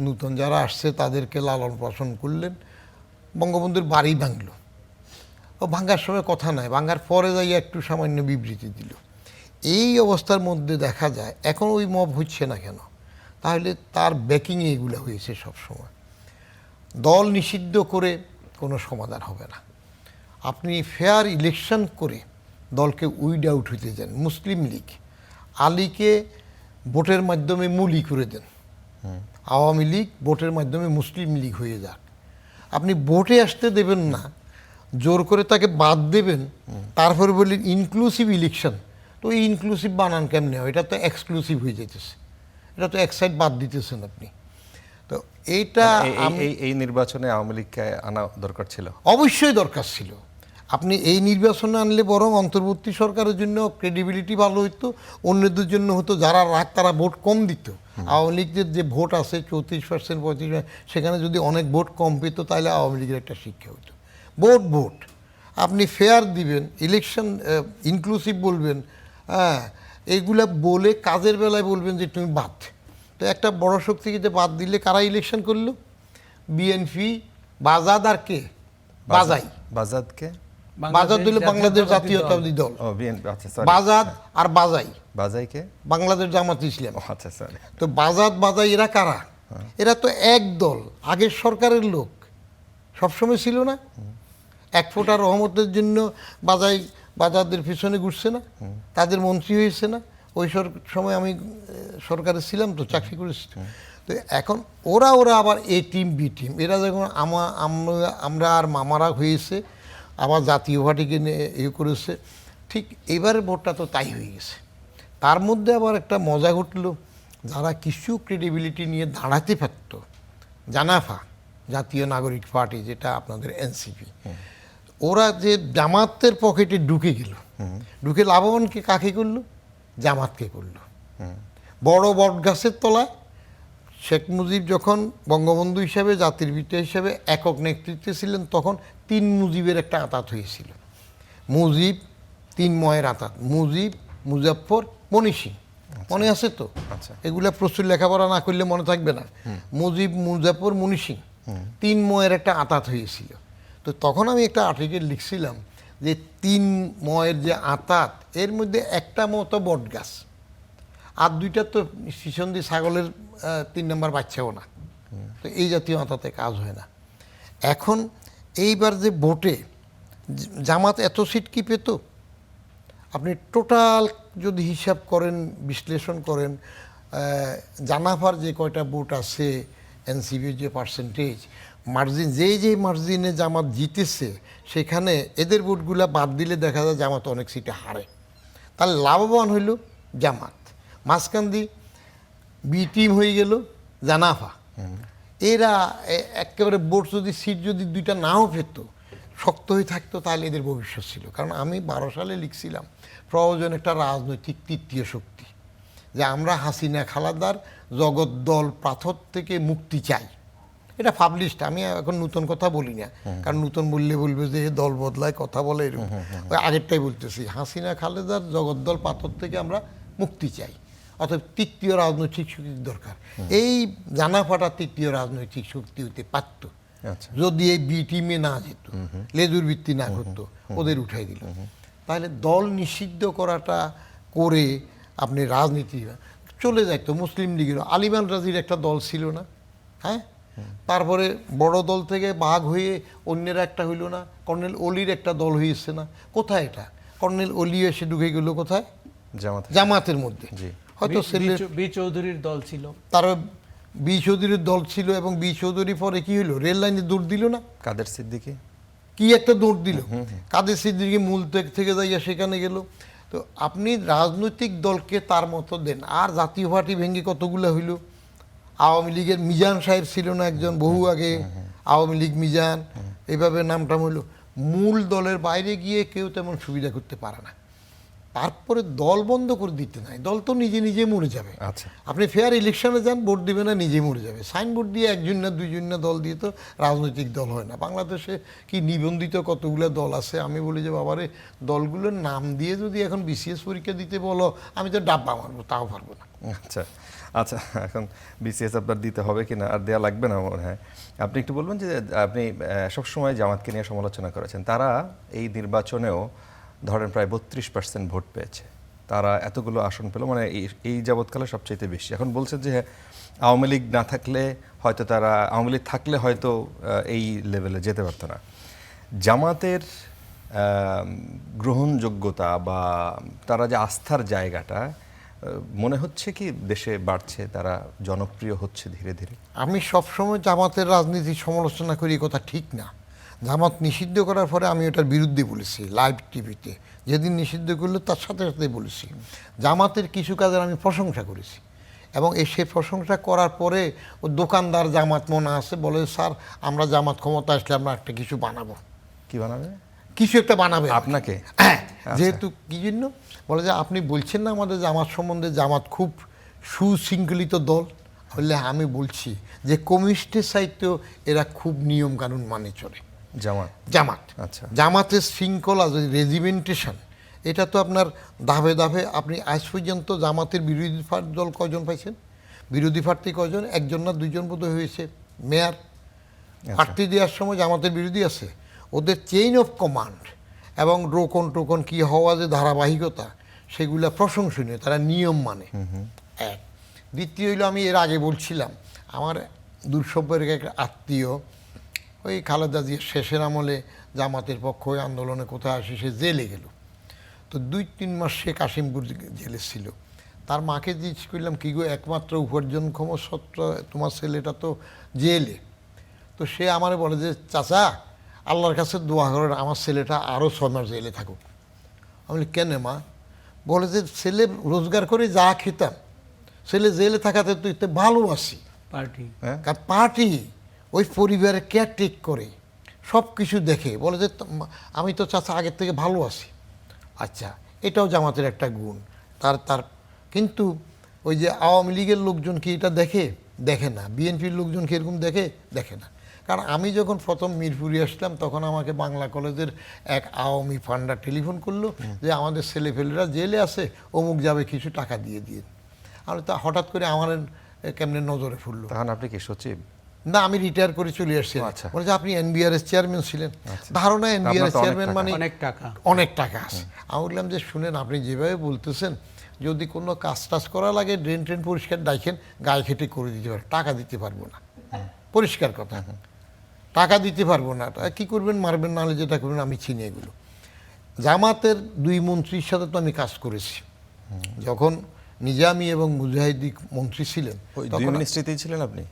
নূতন যারা আসছে তাদেরকে লালন পালন করলেন, বঙ্গবন্ধুর বাড়ি ভাঙল। ও ভাঙার সময় কথা নাই, ভাঙার পরে যাই একটু সামান্য বিবৃতি দিল। এই অবস্থার মধ্যে দেখা যায় এখন ওই মব হচ্ছে না কেন? তাহলে তার ব্যাকিংয়ে এগুলো হয়েছে সবসময়। দল নিষিদ্ধ করে কোনো সমাধান হবে না। আপনি ফেয়ার ইলেকশন করে দলকে উইড আউট হইতে যান। মুসলিম লীগ আলীকে ভোটের মাধ্যমে মূলি করে দেন, আওয়ামী লীগ ভোটের মাধ্যমে মুসলিম লীগ হয়ে যাক। আপনি ভোটে আসতে দেবেন না, জোর করে তাকে বাদ দেবেন, তারপরে বললেন ইনক্লুসিভ ইলেকশন। তো এই ইনক্লুসিভ বানান কেমনে হয়? এটা তো এক্সক্লুসিভ হয়ে যেতেছে, এটা তো এক সাইড বাদ দিতেছেন আপনি। তো এইটা এই নির্বাচনে আওয়ামী লীগকে আনা দরকার ছিল, অবশ্যই দরকার ছিল। আপনি এই নির্বাচনে আনলে বরং অন্তর্বর্তী সরকারের জন্য ক্রেডিবিলিটি ভালো হইতো, অন্যদের জন্য হতো যারা রাগ তারা ভোট কম দিত। আওয়ামী লীগের যে ভোট আছে 34%, 35%, সেখানে যদি অনেক ভোট কম পেত তাহলে আওয়ামী লীগের একটা শিক্ষা হতো। ভোট আপনি ফেয়ার দিবেন, ইলেকশন ইনক্লুসিভ বলবেন, হ্যাঁ, এইগুলা বলে কাজের বেলায় বলবেন যে তুমি বাদ। তো একটা বড় শক্তিকে যে বাদ দিলে কারা ইলেকশন করলো? বিএনপি, বাজাদ আর কে? বাজাই। বাজাদকে বাজাদ হলো বাংলাদেশ জাতীয়তাবাদী দল। ও বিএনপি, আচ্ছা সরি, বাজাদ আর বাজাই, বাজাইকে বাংলাদেশ জামাত ইসলাম। আচ্ছা সরি। তো বাজাদ বাজাই এরা কারা? এরা তো এক দল, আগের সরকারের লোক, সবসময় ছিল না? এক ফোঁটা রহমতের জন্য বাজাদের পিছনে ঘুরছে না, তাদের মন্ত্রী হয়েছে না? ওই সময় আমি সরকারে ছিলাম, তো চাকরি করেছি। তো এখন ওরা আবার এ টিম বি টিম, এরা যখন আমরা আর মামারা হয়েছে, আবার জাতীয় পার্টিকে নিয়ে করেছে, ঠিক এবারের ভোটটা তো তাই হয়ে গেছে। তার মধ্যে আবার একটা মজা ঘটলো, যারা কিছু ক্রেডিবিলিটি নিয়ে দাঁড়াতে পারত, জানাফা জাতীয় নাগরিক পার্টি, যেটা আপনাদের এনসিপি, ওরা যে জামাতের পকেটে ঢুকে গেল, ঢুকে লাভবানকে কাকে করলো? জামাতকে করলো। বড় বট গাছের তলায় শেখ মুজিব যখন বঙ্গবন্ধু হিসাবে, জাতির পিতা হিসাবে একক নেতৃত্বে ছিলেন, তখন 3 মুজিবের একটা আঁতাত হয়েছিল। মুজিব 3 ময়ের আঁতাত, মুজিব, মুজাফফর, মনি সিং, মনে আছে তো? এগুলা প্রচুর লেখাপড়া না করলে মনে থাকবে না। মুজিব, মুজাফফর, মনি সিং, 3 ময়ের একটা আঁতাত হয়েছিল। তো তখন আমি একটা আর্টিকেল লিখছিলাম যে 3 ময়ের যে আঁতাত, এর মধ্যে একটা মতো বট গাছ, আর 2টা তো শিশন্দি ছাগলের 3 নম্বর বাচ্চাও না। তো এই জাতীয় মাথাতে কাজ হয় না। এখন এইবার যে ভোটে জামাত এত সিট কি পেত, আপনি টোটাল যদি হিসাব করেন, বিশ্লেষণ করেন, জানাফার যে কয়টা ভোট আছে, এনসিপির যে পার্সেন্টেজ মার্জিন, যে মার্জিনে জামাত জিতেছে, সেখানে এদের ভোটগুলা বাদ দিলে দেখা যায় জামাত অনেক সিটে হারে। তাহলে লাভবান হইল জামাত। মাঝখান দিয়ে বি টিম হয়ে গেল জানাফা। এরা একেবারে ভোট যদি সিট যদি দুইটা নাও পেত, শক্ত হয়ে থাকতো, তাহলে এদের ভবিষ্যৎ ছিল। কারণ আমি 12 সালে লিখছিলাম প্রয়োজন একটা রাজনৈতিক তৃতীয় শক্তি, যে আমরা হাসিনা খালাদার জগদ্দল পাথর থেকে মুক্তি চাই। এটা পাবলিশড, আমি এখন নতুন কথা বলি না, কারণ নতুন বললে বলবে যে দল বদলায়, কথা বলে এরকম। ওই আগেরটাই বলতেছি, হাসিনা খালেদার জগদ্দল পাথর থেকে আমরা মুক্তি চাই, অর্থাৎ তৃতীয় রাজনৈতিক শক্তির দরকার। এই জানাফাটা তৃতীয় রাজনৈতিক শক্তি হইতে পারত যদি এই বি টিমে না যেত, লেজুর ভিত্তি না করতো, ওদের উঠাই দিল। তাহলে দল নিষিদ্ধ করাটা করে আপনি রাজনীতি চলে যাইতো। মুসলিম লীগের আলিমান রাজির একটা দল ছিল না, হ্যাঁ, তারপরে বড় দল থেকে ভাগ হয়ে অন্যের একটা হইল না, কর্নেল অলির একটা দল হয়েছে না, কোথায় এটা? কর্নেল অলি এসে ঢুকে গেল কোথায়? জামাতের মধ্যে। হয়তো বি চৌধুরীর দল ছিল, তার বি চৌধুরীর দল ছিল, এবং বি চৌধুরী পরে কি হইলো, রেল লাইনে দৌড় দিল না, কাদের সিদ্দিকী কি একটা দৌড় দিল, কাদের সিদ্দিকী মূল থেকে যাইয়া সেখানে গেল। তো আপনি রাজনৈতিক দলকে তার মতো দেন। আর জাতীয় পার্টি ভেঙে কতগুলো হইল। আওয়ামী লীগের মিজান সাহেব ছিল না একজন, বহু আগে, আওয়ামী লীগ মিজান, এইভাবে নামটাম হইল। মূল দলের বাইরে গিয়ে কেউ তেমন সুবিধা করতে পারে না। তারপরে দল বন্ধ করে দিতে নাই, দল তো নিজে নিজে মরে যাবে। আচ্ছা, আপনি ফেয়ার ইলেকশনে যান, ভোট দিবে না, নিজে মরে যাবে। সাইনবোর্ড দিয়ে একজন না দুইজন না দল দিয়ে তো রাজনৈতিক দল হয় না। বাংলাদেশে কি নিবন্ধিত কতগুলো দল আছে, আমি বলি যে বাবারে, দলগুলোর নাম দিয়ে যদি এখন বিসিএস পরীক্ষা দিতে বলো, আমি তো ডাব্বা মারবো, তাও পারবো না। আচ্ছা আচ্ছা, এখন বিসিএস আপনার দিতে হবে কিনা, আর দেওয়া লাগবে না মনে হয়। আপনি একটু বলবেন যে আপনি সবসময় জামাতকে নিয়ে সমালোচনা করেছেন, তারা এই নির্বাচনেও ধরেন প্রায় 32% ভোট পেয়েছে, তারা এতগুলো আসন পেল, মানে এই যাবৎকালে সবচাইতে বেশি। এখন বলছেন যে আওয়ামী লীগ না থাকলে হয়তো তারা, আওয়ামী লীগ থাকলে হয়তো এই লেভেলে যেতে পারতো না। জামাতের গ্রহণযোগ্যতা বা তারা যে আস্থার জায়গাটা মনে হচ্ছে কি দেশে বাড়ছে, তারা জনপ্রিয় হচ্ছে ধীরে ধীরে? আমি সবসময় জামাতের রাজনীতির সমালোচনা করি, কথা ঠিক না। জামাত নিষিদ্ধ করার পরে আমি ওটার বিরুদ্ধে বলেছি লাইভ টিভিতে, যেদিন নিষিদ্ধ করলো তার সাথে সাথে বলেছি। জামাতের কিছু কাজের আমি প্রশংসা করেছি, এবং সে প্রশংসা করার পরে ও দোকানদার জামাত মনে আছে, বলে স্যার আমরা জামাত ক্ষমতা আসলে আমরা একটা কিছু বানাবো। কি বানাবে? কিছু একটা বানাবে আপনাকে। হ্যাঁ, যেহেতু কি জন্য বলে যে আপনি বলছেন না আমাদের জামাত সম্বন্ধে, জামাত খুব সুশৃঙ্খলিত দল, বললে আমি বলছি যে কমিউনিস্টের সাহিত্যেও এরা খুব নিয়ম কানুন মানে চলে। জামাত আচ্ছা, জামাতের শৃঙ্খলা, রেজিমেন্টেশন, এটা তো আপনার ধাপে ধাপে। আপনি আজ পর্যন্ত জামাতের বিরোধী দল কয়জন পাইছেন? বিরোধী প্রার্থী কয়জন? একজন না দুইজন বোধহয় হয়েছে মেয়র। প্রার্থী দেওয়ার সময় জামাতের বিরোধী আছে। ওদের চেইন অফ কমান্ড এবং টোকন কি হওয়া, যে ধারাবাহিকতা, সেগুলা প্রশংসনীয়, তারা নিয়ম মানে। এক। দ্বিতীয় হইল, আমি এর আগে বলছিলাম, আমার দূরসম্পর্কে একটা আত্মীয় ওই খালেদা জিয়ার শেষের আমলে জামাতের পক্ষ হয়ে আন্দোলনে কোথায় আসে, সে জেলে গেল। তো 2-3 মাস সে কাশিমপুর জেলে ছিল। তার মাকে জিজ্ঞেস করলাম, কি গো, একমাত্র উপার্জনক্ষম সত্য তোমার ছেলেটা তো জেলে। তো সে আমারে বলে যে চাচা, আল্লাহর কাছে দোয়া করেন আমার ছেলেটা আরও 6 মাস জেলে থাকুক। আমি বলি কেন মা? বলে যে ছেলে রোজগার করে যা খেতাম, ছেলে জেলে থাকাতে তুই তো ভালো আছি। পার্টি ওই পরিবারে কেয়ারটেক করে সব কিছু দেখে, বলে যে আমি তো চাচা আগের থেকে ভালো আছি। আচ্ছা, এটাও জামাতের একটা গুণ। তার কিন্তু ওই যে আওয়ামী লীগের লোকজন কি এটা দেখে না, বিএনপির লোকজন কি এরকম দেখে না। কারণ আমি যখন প্রথম মিরপুরে আসলাম, তখন আমাকে বাংলা কলেজের এক আওয়ামী ফান্ডা টেলিফোন করলো যে আমাদের ছেলেফেলেরা জেলে আছে, অমুক যাবে, কিছু টাকা দিয়ে। আর তা হঠাৎ করে আমার কেমনে নজরে ফুললো। তখন আপনি কি সচিব? না, আমি রিটায়ার করে চলে আসছি। আচ্ছা, বলে যে আপনি এনবিআরএস চেয়ারম্যান ছিলেন। ধারণা এনবিআরএস চেয়ারম্যান মানে অনেক টাকা আছে। আমি বললাম যে শুনেন, আপনি যেভাবে বলতেছেন, যদি কোনো কাজ টাজ করা লাগে, ড্রেন পরিষ্কার ডাইখেন, গায়ে খেটে করে দিতে পারে, টাকা দিতে পারবো না। পরিষ্কার কথা। টাকা দিতে পারবো না, কি করবেন, মারবেন, নাহলে যেটা করবেন আমি চিনি এগুলো। জামাতের 2 মন্ত্রীর সাথে তো আমি কাজ করেছি, যখন নিজামী এবং মুজাহিদি মন্ত্রী ছিলেন। ওই 2 মিনিস্ট্রিতেই ছিলেন আপনি?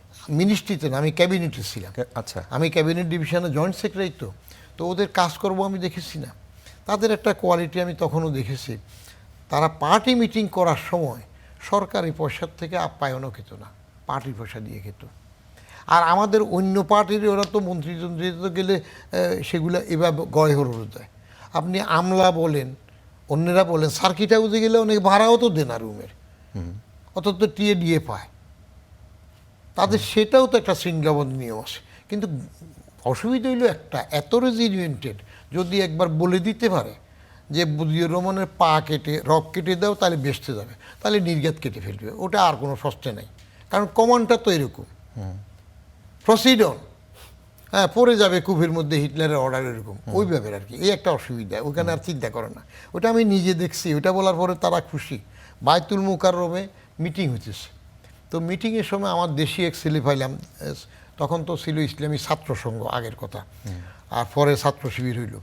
মিনিস্ট্রিতে না, আমি ক্যাবিনেটে ছিলাম। আচ্ছা। আমি ক্যাবিনেট ডিভিশনে জয়েন্ট সেক্রেটারি। তো ওদের কাজকর্ম আমি দেখেছি না, তাদের একটা কোয়ালিটি আমি তখনও দেখেছি। তারা পার্টি মিটিং করার সময় সরকারি পয়সার থেকে আপ্যায়নও খেত না, পার্টির পয়সা দিয়ে খেত। আর আমাদের অন্য পার্টির ওরা তো মন্ত্রীতন্ত্রীতে গেলে সেগুলো এভাবে গয় হরড় দেয়। আপনি আমলা বলেন, অন্যরা বলেন, সার্কিট হাউসে গেলে অনেক ভাড়াও তো দেন না রুমের, অত তো টিএ দিয়ে পায়। তাদের সেটাও তো একটা শৃঙ্খলাবদ্ধ নিয়ম আছে। কিন্তু অসুবিধা হইল একটা, এত রেজিমেন্টেড যদি একবার বলে দিতে পারে যে বুদিউর রহমানের পা কেটে রক কেটে দাও তাহলে বেসতে যাবে, তাহলে নির্ঘাত কেটে ফেলবে, ওটা আর কোনো সস্তে নাই। কারণ কমান্ডটা তো এরকম, প্রসিডন, হ্যাঁ, পড়ে যাবে কুফের মধ্যে হিটলারের অর্ডার, এরকম ওই ব্যাপারে আর কি। এই একটা অসুবিধা, ওখানে আর চিন্তা করে না। ওটা আমি নিজে দেখছি। ওটা বলার পরে তারা খুশি। বায়তুল মুকাররমে মিটিং হইতেছে, তো মিটিংয়ের সময় আমার দেশি এক ছেলে পাইলাম, তখন তো ছিল ইসলামী ছাত্র সংঘ, আগের কথা, আর পরে ছাত্র শিবির হইল।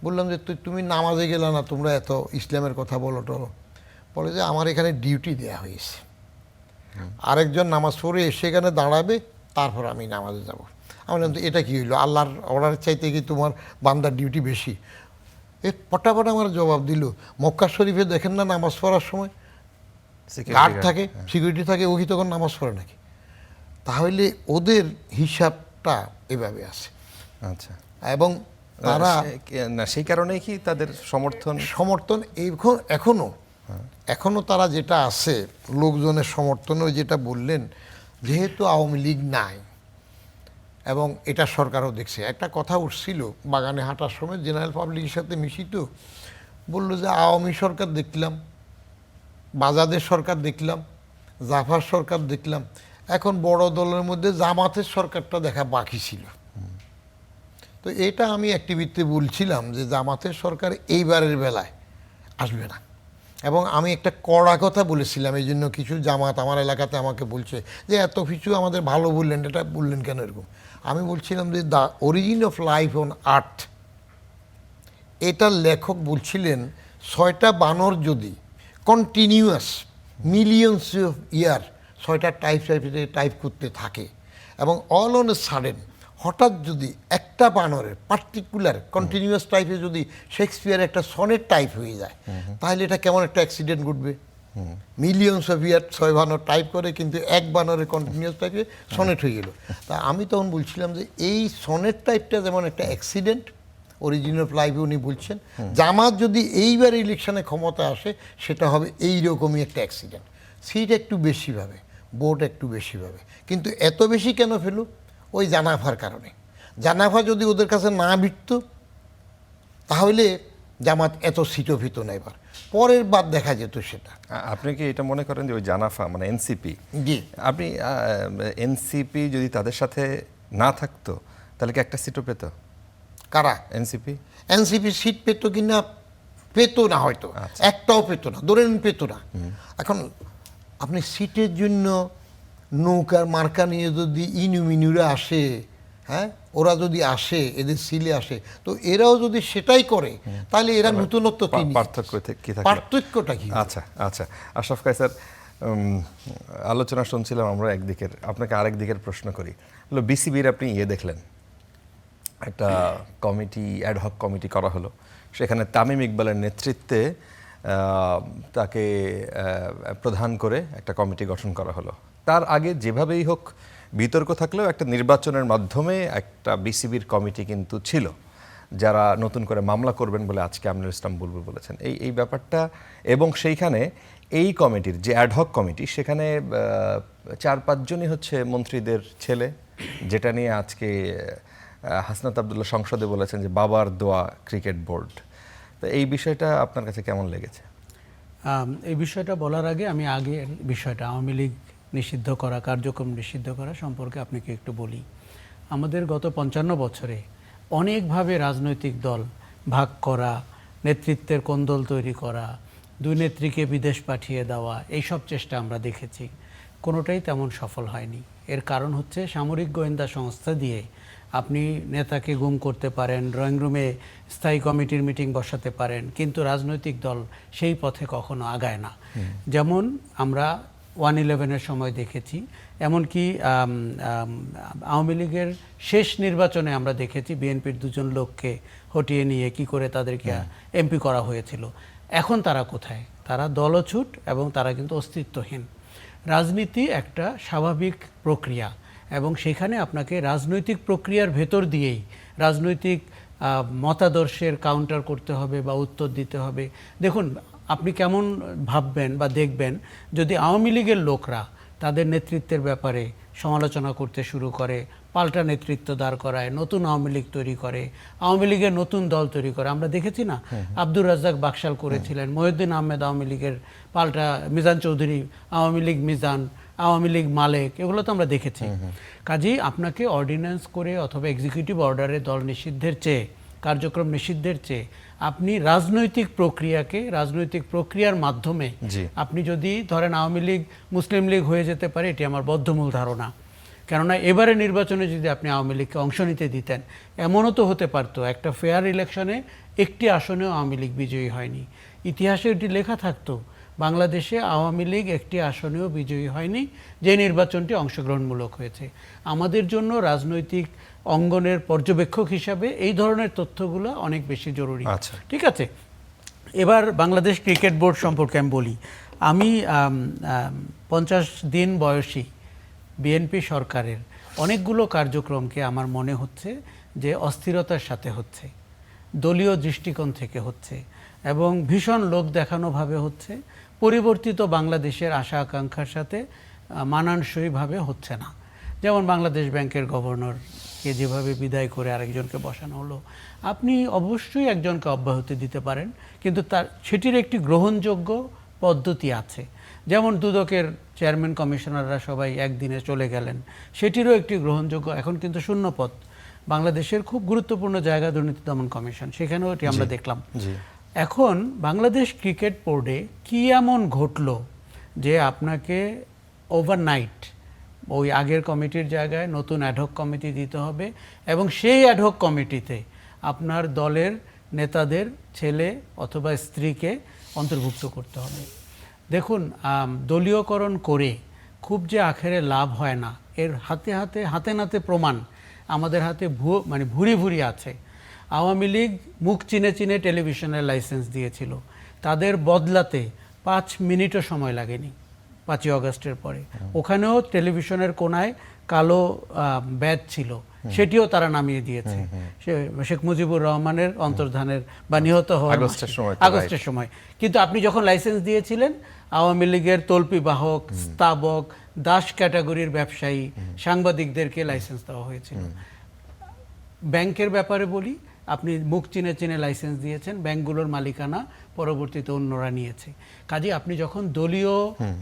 বললাম যে তুমি নামাজে গেলে না, তোমরা এত ইসলামের কথা বলো টলো। বলে যে আমার এখানে ডিউটি দেয়া হয়েছে, আরেকজন নামাজ পড়ে সেখানে দাঁড়াবে, তারপর আমি নামাজে যাব। আমি বললাম তো এটা কী হইলো, আল্লাহর অর্ডারের চাইতে কি তোমার বান্দার ডিউটি বেশি? পটাপট আমার জবাব দিল, মক্কা শরীফে দেখেন না নামাজ পড়ার সময় গার্ড থাকে, সিকিউরিটি থাকে, ও কি তখন নামাজ পড়ে নাকি? তাহলে ওদের হিসাবটা এভাবে আছে। আচ্ছা। এবং তারা না সেই কারণেই কি তাদের সমর্থন এখনো তারা যেটা আছে লোকজনের সমর্থনও, যেটা বললেন, যেহেতু আওয়ামী লীগ নাই এবং এটা সরকারও দেখছে। একটা কথা উঠছিল বাগানে হাঁটার সময়, জেনারেল পাবলিকের সাথে মিশিত, বলল যে আওয়ামী সরকার দেখলাম, বাজাদের সরকার দেখলাম, জাফার সরকার দেখলাম, এখন বড় দলের মধ্যে জামাতের সরকারটা দেখা বাকি ছিল। তো এটা আমি এক টিভিতে বলছিলাম যে জামাতের সরকার এইবারের বেলায় আসবে না। এবং আমি একটা কড়া কথা বলেছিলাম, এই জন্য কিছু জামাত আমার এলাকাতে আমাকে বলছে যে এত কিছু আমাদের ভালো বললেন, এটা বললেন কেন এরকম? আমি বলছিলাম যে the origin of life on earth, এটার লেখক বলছিলেন 6টা বানর যদি কন্টিনিউয়াস মিলিয়নস অফ ইয়ার 6টা টাইপ করতে থাকে এবং অল অন এ সাডেন হঠাৎ যদি একটা বানরের পার্টিকুলার কন্টিনিউয়াস টাইপে যদি শেক্সপিয়ার একটা সনেট টাইপ হয়ে যায়, তাহলে এটা কেমন একটা অ্যাক্সিডেন্ট ঘটবে? মিলিয়নস অফ ইয়ার 6 বানর টাইপ করে, কিন্তু এক বানরের কন্টিনিউয়াস টাইপে সনেট হয়ে গেল। তা আমি তখন বলছিলাম যে এই সনেট টাইপটা যেমন একটা অ্যাক্সিডেন্ট, অরিজিন অফ লাইফে উনি বলছেন, জামাত যদি এইবার ইলেকশনে ক্ষমতা আসে সেটা হবে এইরকমই একটা অ্যাক্সিডেন্ট। সিট একটু বেশি পাবে, ভোট একটু বেশি পাবে, কিন্তু এত বেশি কেন ফেলু? ওই জানাফার কারণে। জানাফা যদি ওদের কাছে না ভিড়ত তাহলে জামাত এত সিটও ভিত না, এবার পরের বার দেখা যেত সেটা। আপনি কি এটা মনে করেন যে ওই জানাফা মানে এনসিপি, জি, আপনি এনসিপি যদি তাদের সাথে না থাকতো তাহলে কি একটা সিটও পেত? কারা? এনসিপি সিট পেত কিনা, পেত না হয়তো, একটাও পেত না, ধরে নিন পেত না। এখন আপনি সিটের জন্য নৌকার মার্কা নিয়ে যদি ইনুমিনুরা আসে, হ্যাঁ, ওরা যদি আসে, এদের সিলে আসে, তো এরাও যদি সেটাই করে তাহলে এরা নতুনত্ব কি, পার্থক্যটা কি? আচ্ছা আচ্ছা, আশরাফ কায়সার, আলোচনা শুনছিলাম আমরা একদিকের, আপনাকে আরেক দিকের প্রশ্ন করি। হলো বিসিবির আপনি দেখলেন একটা কমিটি, অ্যাডহক কমিটি করা হলো, সেখানে তামিম ইকবালের নেতৃত্বে তাকে প্রধান করে একটা কমিটি গঠন করা হলো। তার আগে যেভাবেই হোক বিতর্ক থাকলেও একটা নির্বাচনের মাধ্যমে একটা বিসিবির কমিটি কিন্তু ছিল, যারা নতুন করে মামলা করবেন বলে আজকে আমিনুল ইসলাম বুলবুল বলেছেন। এই ব্যাপারটা, এবং সেইখানে এই কমিটির যে অ্যাডহক কমিটি, সেখানে 4-5 জনই হচ্ছে মন্ত্রীদের ছেলে, যেটা নিয়ে আজকে হাসনাত আবদুল্লাহ সংসদে বলেছেন যে বাবার দোয়া ক্রিকেট বোর্ড। তো এই বিষয়টা আপনার কাছে কেমন লেগেছে? এই বিষয়টা বলার আগে আমি বিষয়টা আওয়ামী লীগ নিষিদ্ধ করা, কার্যক্রম নিষিদ্ধ করা সম্পর্কে আপনাকে একটু বলি। আমাদের গত 55 বছরে অনেকভাবে রাজনৈতিক দল ভাগ করা, নেতৃত্বের কোন্দল তৈরি করা, 2 নেত্রীকে বিদেশ পাঠিয়ে দেওয়া, এইসব চেষ্টা আমরা দেখেছি, কোনোটাই তেমন সফল হয়নি। এর কারণ হচ্ছে সামরিক গোয়েন্দা সংস্থা দিয়ে আপনি নেতাকে গুম করতে পারেন, ড্রয়িং রুমে স্থায়ী কমিটির মিটিং বসাতে পারেন, কিন্তু রাজনৈতিক দল সেই পথে কখনো আগায় না। যেমন আমরা 1/11-এর সময় দেখেছি, এমনকি আওয়ামী লীগের শেষ নির্বাচনে আমরা দেখেছি বিএনপির দুজন লোককে হটিয়ে নিয়ে কি করে তাদেরকে এমপি করা হয়েছিল। এখন তারা কোথায়? তারা দলছুট এবং তারা কিন্তু অস্তিত্বহীন। রাজনীতি একটা স্বাভাবিক প্রক্রিয়া এবং সেখানে আপনাকে রাজনৈতিক প্রক্রিয়ার ভেতর দিয়েই রাজনৈতিক মতাদর্শের কাউন্টার করতে হবে বা উত্তর দিতে হবে। দেখুন, আপনি কেমন ভাববেন বা দেখবেন যদি আওয়ামী লীগের লোকরা তাদের নেতৃত্বের ব্যাপারে সমালোচনা করতে শুরু করে, পাল্টা নেতৃত্ব দাঁড় করায়, নতুন আওয়ামী লীগ তৈরি করে, আওয়ামী লীগের নতুন দল তৈরি করে। আমরা দেখেছি না, আব্দুর রাজ্জাক বাকশাল করেছিলেন, মহিউদ্দিন আহমেদ আওয়ামী লীগের, পাল্টা মিজান চৌধুরী আওয়ামী লীগ মিজান, আওয়ামী লীগ মালেক, এগুলো তো আমরা দেখেছি। কাজেই আপনাকে অর্ডিন্যান্স করে অথবা এক্সিকিউটিভ অর্ডারে দল নিষিদ্ধের চেয়ে, কার্যক্রম নিষিদ্ধের চেয়ে আপনি রাজনৈতিক প্রক্রিয়াকে, রাজনৈতিক প্রক্রিয়ার মাধ্যমে আপনি যদি ধরেন আওয়ামী লীগ মুসলিম লীগ হয়ে যেতে পারে, এটি আমার বদ্ধমূল ধারণা। কেননা এবারে নির্বাচনে যদি আপনি আওয়ামী লীগকে অংশ নিতে দিতেন, এমনও তো হতে পারতো একটা ফেয়ার ইলেকশনে একটি আসনেও আওয়ামী লীগ বিজয়ী হয়নি। ইতিহাসে এটি লেখা থাকতো, বাংলাদেশে আওয়ামী লীগ একটি আসনেও বিজয়ী হয়নি, যে নির্বাচনটি অংশগ্রহণমূলক হয়েছে। আমাদের জন্য রাজনৈতিক অঙ্গনের পর্যবেক্ষক হিসাবে এই ধরনের তথ্যগুলো অনেক বেশি জরুরি। ঠিক আছে, এবার বাংলাদেশ ক্রিকেট বোর্ড সম্পর্কে আমি বলি। আমি 50 দিন বয়সী বিএনপি সরকারের অনেকগুলো কার্যক্রমকে আমার মনে হচ্ছে যে অস্থিরতার সাথে হচ্ছে, দলীয় দৃষ্টিকোণ থেকে হচ্ছে এবং ভীষণ লোক দেখানোভাবে হচ্ছে, পরিবর্তিত বাংলাদেশের আশা আকাঙ্ক্ষার সাথে মানানসইভাবে হচ্ছে না। যেমন বাংলাদেশ ব্যাংকের গভর্নরকে যেভাবে বিদায় করে আরেকজনকে বসানো হলো। আপনি অবশ্যই একজনকে অব্যাহতি দিতে পারেন, কিন্তু সেটির একটি গ্রহণযোগ্য পদ্ধতি আছে। যেমন দুদকের চেয়ারম্যান কমিশনাররা সবাই একদিনে চলে গেলেন, সেটিরও একটি গ্রহণযোগ্য, এখন কিন্তু শূন্যপদ। বাংলাদেশের খুব গুরুত্বপূর্ণ জায়গা দুর্নীতি দমন কমিশন, সেখানেও এটি আমরা দেখলাম। এখন বাংলাদেশ ক্রিকেট বোর্ডে কি এমন ঘটলো যে আপনাকে ওভারনাইট ওই আগের কমিটির জায়গায় নতুন অ্যাডহক কমিটি দিতে হবে এবং সেই অ্যাডহক কমিটিতে আপনার দলের নেতাদের ছেলে অথবা স্ত্রীকে অন্তর্ভুক্ত করতে হবে? দেখুন, দলীয়করণ করে খুব যে আখেরে লাভ হয় না, এর হাতে নাতে প্রমাণ আমাদের হাতে ভুরি ভুরি আছে। আওয়ামী লীগ মুখ চিনে চিনে টেলিভিশনের লাইসেন্স দিয়েছিল, তাদের বদলাতে 5 মিনিটও সময় লাগেনি 5ই আগস্টের পরে। ওখানেও টেলিভিশনের কোনায় কালো ব্যাজ ছিল, সেটিও তারা নামিয়ে দিয়েছে শেখ মুজিবুর রহমানের অন্তর্ধানের বা নিহত হওয়ার আগস্টের সময়। কিন্তু আপনি যখন লাইসেন্স দিয়েছিলেন, আওয়ামী লীগের তল্পি বাহক, স্তাবক, দাস ক্যাটাগরির ব্যবসায়ী, সাংবাদিকদেরকে লাইসেন্স দেওয়া হয়েছিল। ব্যাংকের ব্যাপারে বলি, আপনি মুখ চিনে চিনে লাইসেন্স দিয়েছেন, ব্যাংকগুলোর মালিকানা পরবর্তীতে অন্যরা নিয়েছে। কাজে আপনি যখন দলীয়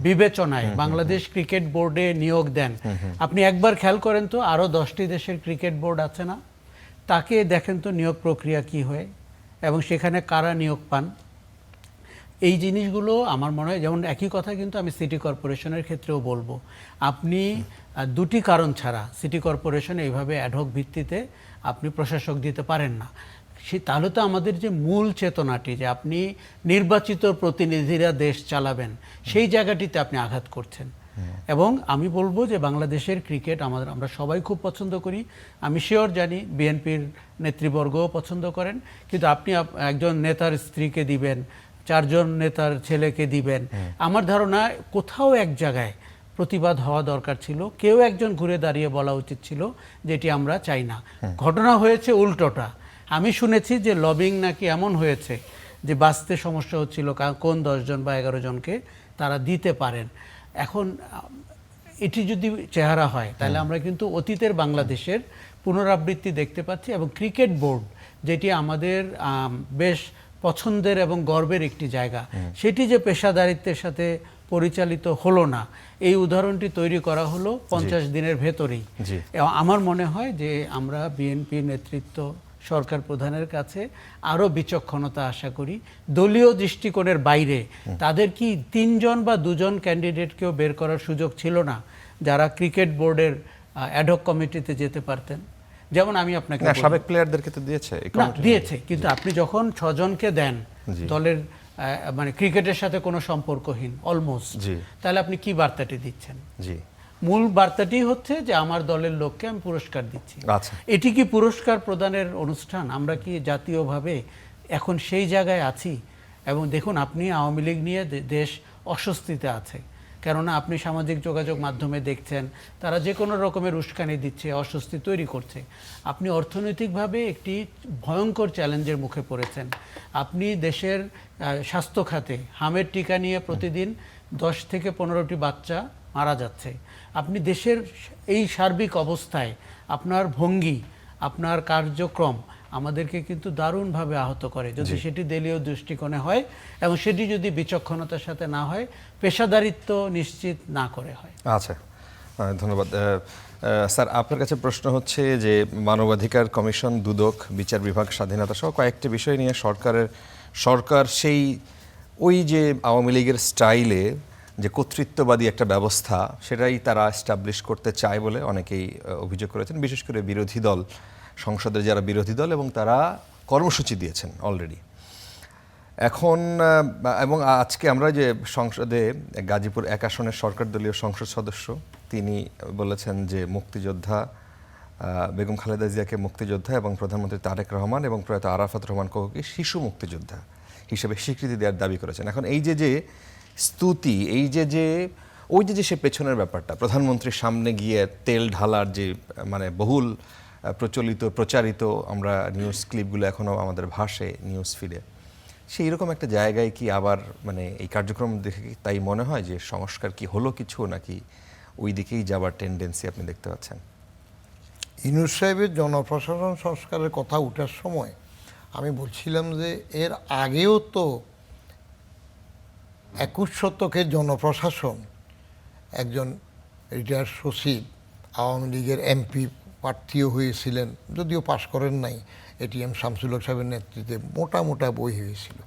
বিবেচনায় বাংলাদেশ ক্রিকেট বোর্ডে নিয়োগ দেন, আপনি একবার খেয়াল করেন তো আরও 10টি দেশের ক্রিকেট বোর্ড আছে না, তাকে দেখেন তো নিয়োগ প্রক্রিয়া কি হয় এবং সেখানে কারা নিয়োগ পান। এই জিনিসগুলো আমার মনে হয়, যেমন একই কথা কিন্তু আমি সিটি কর্পোরেশনের ক্ষেত্রেও বলবো। আপনি দুটি কারণ ছাড়া সিটি কর্পোরেশন এইভাবে অ্যাডহক ভিত্তিতে আপনি প্রশাসক দিতে পারেন না। তাহলে তো আমাদের যে মূল চেতনাটি, যে আপনি নির্বাচিত প্রতিনিধিরা দেশ চালাবেন, সেই জায়গাটিতে আপনি আঘাত করছেন। এবং আমি বলবো যে বাংলাদেশের ক্রিকেট আমরা সবাই খুব পছন্দ করি, আমি শিওর জানি বিএনপির নেতৃবর্গও পছন্দ করেন, কিন্তু আপনি একজন নেতার স্ত্রীকে দিবেন, 4 জন নেতার ছেলেকে দিবেন। আমার ধারণা কোথাও এক জায়গায় প্রতিবাদ হওয়া দরকার ছিল, কেউ একজন ঘুরে দাঁড়িয়ে বলা উচিত ছিল যেটি আমরা চাই না। ঘটনা হয়েছে উল্টোটা। আমি শুনেছি যে লবিং নাকি এমন হয়েছে যে বাঁচতে সমস্যা হচ্ছিল, কোন 10 জন বা 11 জনকে তারা দিতে পারেন। এখন এটি যদি চেহারা হয়, তাহলে আমরা কিন্তু অতীতের বাংলাদেশের পুনরাবৃত্তি দেখতে পাচ্ছি। এবং ক্রিকেট বোর্ড, যেটি আমাদের বেশ পছন্দের এবং গর্বের একটি জায়গা, সেটি যে পেশাদারিত্বের সাথে পরিচালিত হলো না, এই উদাহরণটি তৈরি করা হলো 50 দিনের ভেতরেই। আমার মনে হয় যে আমরা বিএনপি নেতৃত্ব, সরকার প্রধানের কাছে আরও বিচক্ষণতা আশা করি। দলীয় দৃষ্টিকোণের বাইরে তাদের কি 3 জন বা 2 জন ক্যান্ডিডেটকেও বের করার সুযোগ ছিল না, যারা ক্রিকেট বোর্ডের অ্যাডহক কমিটিতে যেতে পারতেন, যেমন আমি আপনাকে না, বলি। সাবেক প্লেয়ারদেরকে তো দিয়েছে এই না, কমিটি। দিয়েছে, কিন্তু আপনি যখন 6 জনকে দেন জি। দলের মানে ক্রিকেটের সাথে কোনো সম্পর্কহীন অলমোস্ট, জি। তাহলে আপনি কি বার্তাটি দিচ্ছেন? জি, মূল বার্তাটি হচ্ছে যে আমার দলের লোককে আমি পুরস্কার দিচ্ছি। আচ্ছা। এটি কি পুরস্কার প্রদানের অনুষ্ঠান? আমরা কি জাতীয়ভাবে এখন সেই জায়গায় আছি? এবং দেখুন, আপনি আওয়ামী লীগ নিয়ে দেশ অস্বস্তিতে আছে, কেননা আপনি সামাজিক যোগাযোগ মাধ্যমে দেখছেন তারা যে কোনো রকমের উস্কানি দিচ্ছে, অস্বস্তি তৈরি করছে। আপনি অর্থনৈতিকভাবে একটি ভয়ঙ্কর চ্যালেঞ্জের মুখে পড়েছেন। আপনি দেশের স্বাস্থ্য খাতে হামের টিকা নিয়ে প্রতিদিন 10 থেকে 15টি বাচ্চা মারা যাচ্ছে। আপনি দেশের এই সার্বিক অবস্থায় আপনার ভঙ্গি, আপনার কার্যক্রম আমাদেরকে কিন্তু দারুণভাবে আহত করে, যদি সেটি দলীয় দৃষ্টিকোণে হয় এবং সেটি যদি বিচক্ষণতার সাথে না হয়, পেশাদারিত্ব নিশ্চিত না করে হয়। আচ্ছা, ধন্যবাদ। স্যার, আপনার কাছে প্রশ্ন হচ্ছে যে মানবাধিকার কমিশন, দুদক, বিচার বিভাগ স্বাধীনতা সহ কয়েকটি বিষয় নিয়ে সরকার সেই ওই যে আওয়ামী লীগের স্টাইলে যে কর্তৃত্ববাদী একটা ব্যবস্থা, সেটাই তারা এস্টাবলিশ করতে চায় বলে অনেকেই অভিযোগ করেছেন, বিশেষ করে বিরোধী দল, সংসদের যারা বিরোধী দল, এবং তারা কর্মসূচি দিয়েছেন অলরেডি। এখন এবং আজকে আমরা যে সংসদে গাজীপুর 1 আসনের সরকার দলীয় সংসদ সদস্য, তিনি বলেছেন যে মুক্তিযোদ্ধা বেগম খালেদা জিয়াকে মুক্তিযোদ্ধা এবং প্রধানমন্ত্রী তারেক রহমান এবং প্রয়াত আরাফাত রহমান কোককে শিশু মুক্তিযোদ্ধা হিসেবে স্বীকৃতি দেওয়ার দাবি করেছেন। এখন এই যে স্তুতি, এই যে ওই যে সে পেছনের ব্যাপারটা, প্রধানমন্ত্রীর সামনে গিয়ে তেল ঢালার যে মানে বহুল প্রচারিত আমরা নিউজ ক্লিপগুলো এখনও আমাদের ভাষে নিউজ ফিডে, সেই রকম একটা জায়গায় কি আবার মানে এই কার্যক্রম দেখে কি তাই মনে হয় যে সংস্কার কি হলো কিছু, নাকি ওই দিকেই যাবার টেন্ডেন্সি আপনি দেখতে পাচ্ছেন? ইউনূস সাহেবের জনপ্রশাসন সংস্কারের কথা ওঠার সময় আমি বলছিলাম যে এর আগেও তো 21 শতকের জনপ্রশাসন একজন রিটায়ার্ড সচিব আওয়ামী লীগের এমপি প্রার্থীও হয়েছিলেন, যদিও পাশ করেন নাই, এটিএম শামসুল হক সাহেবের নেতৃত্বে মোটা বই হয়েছিল।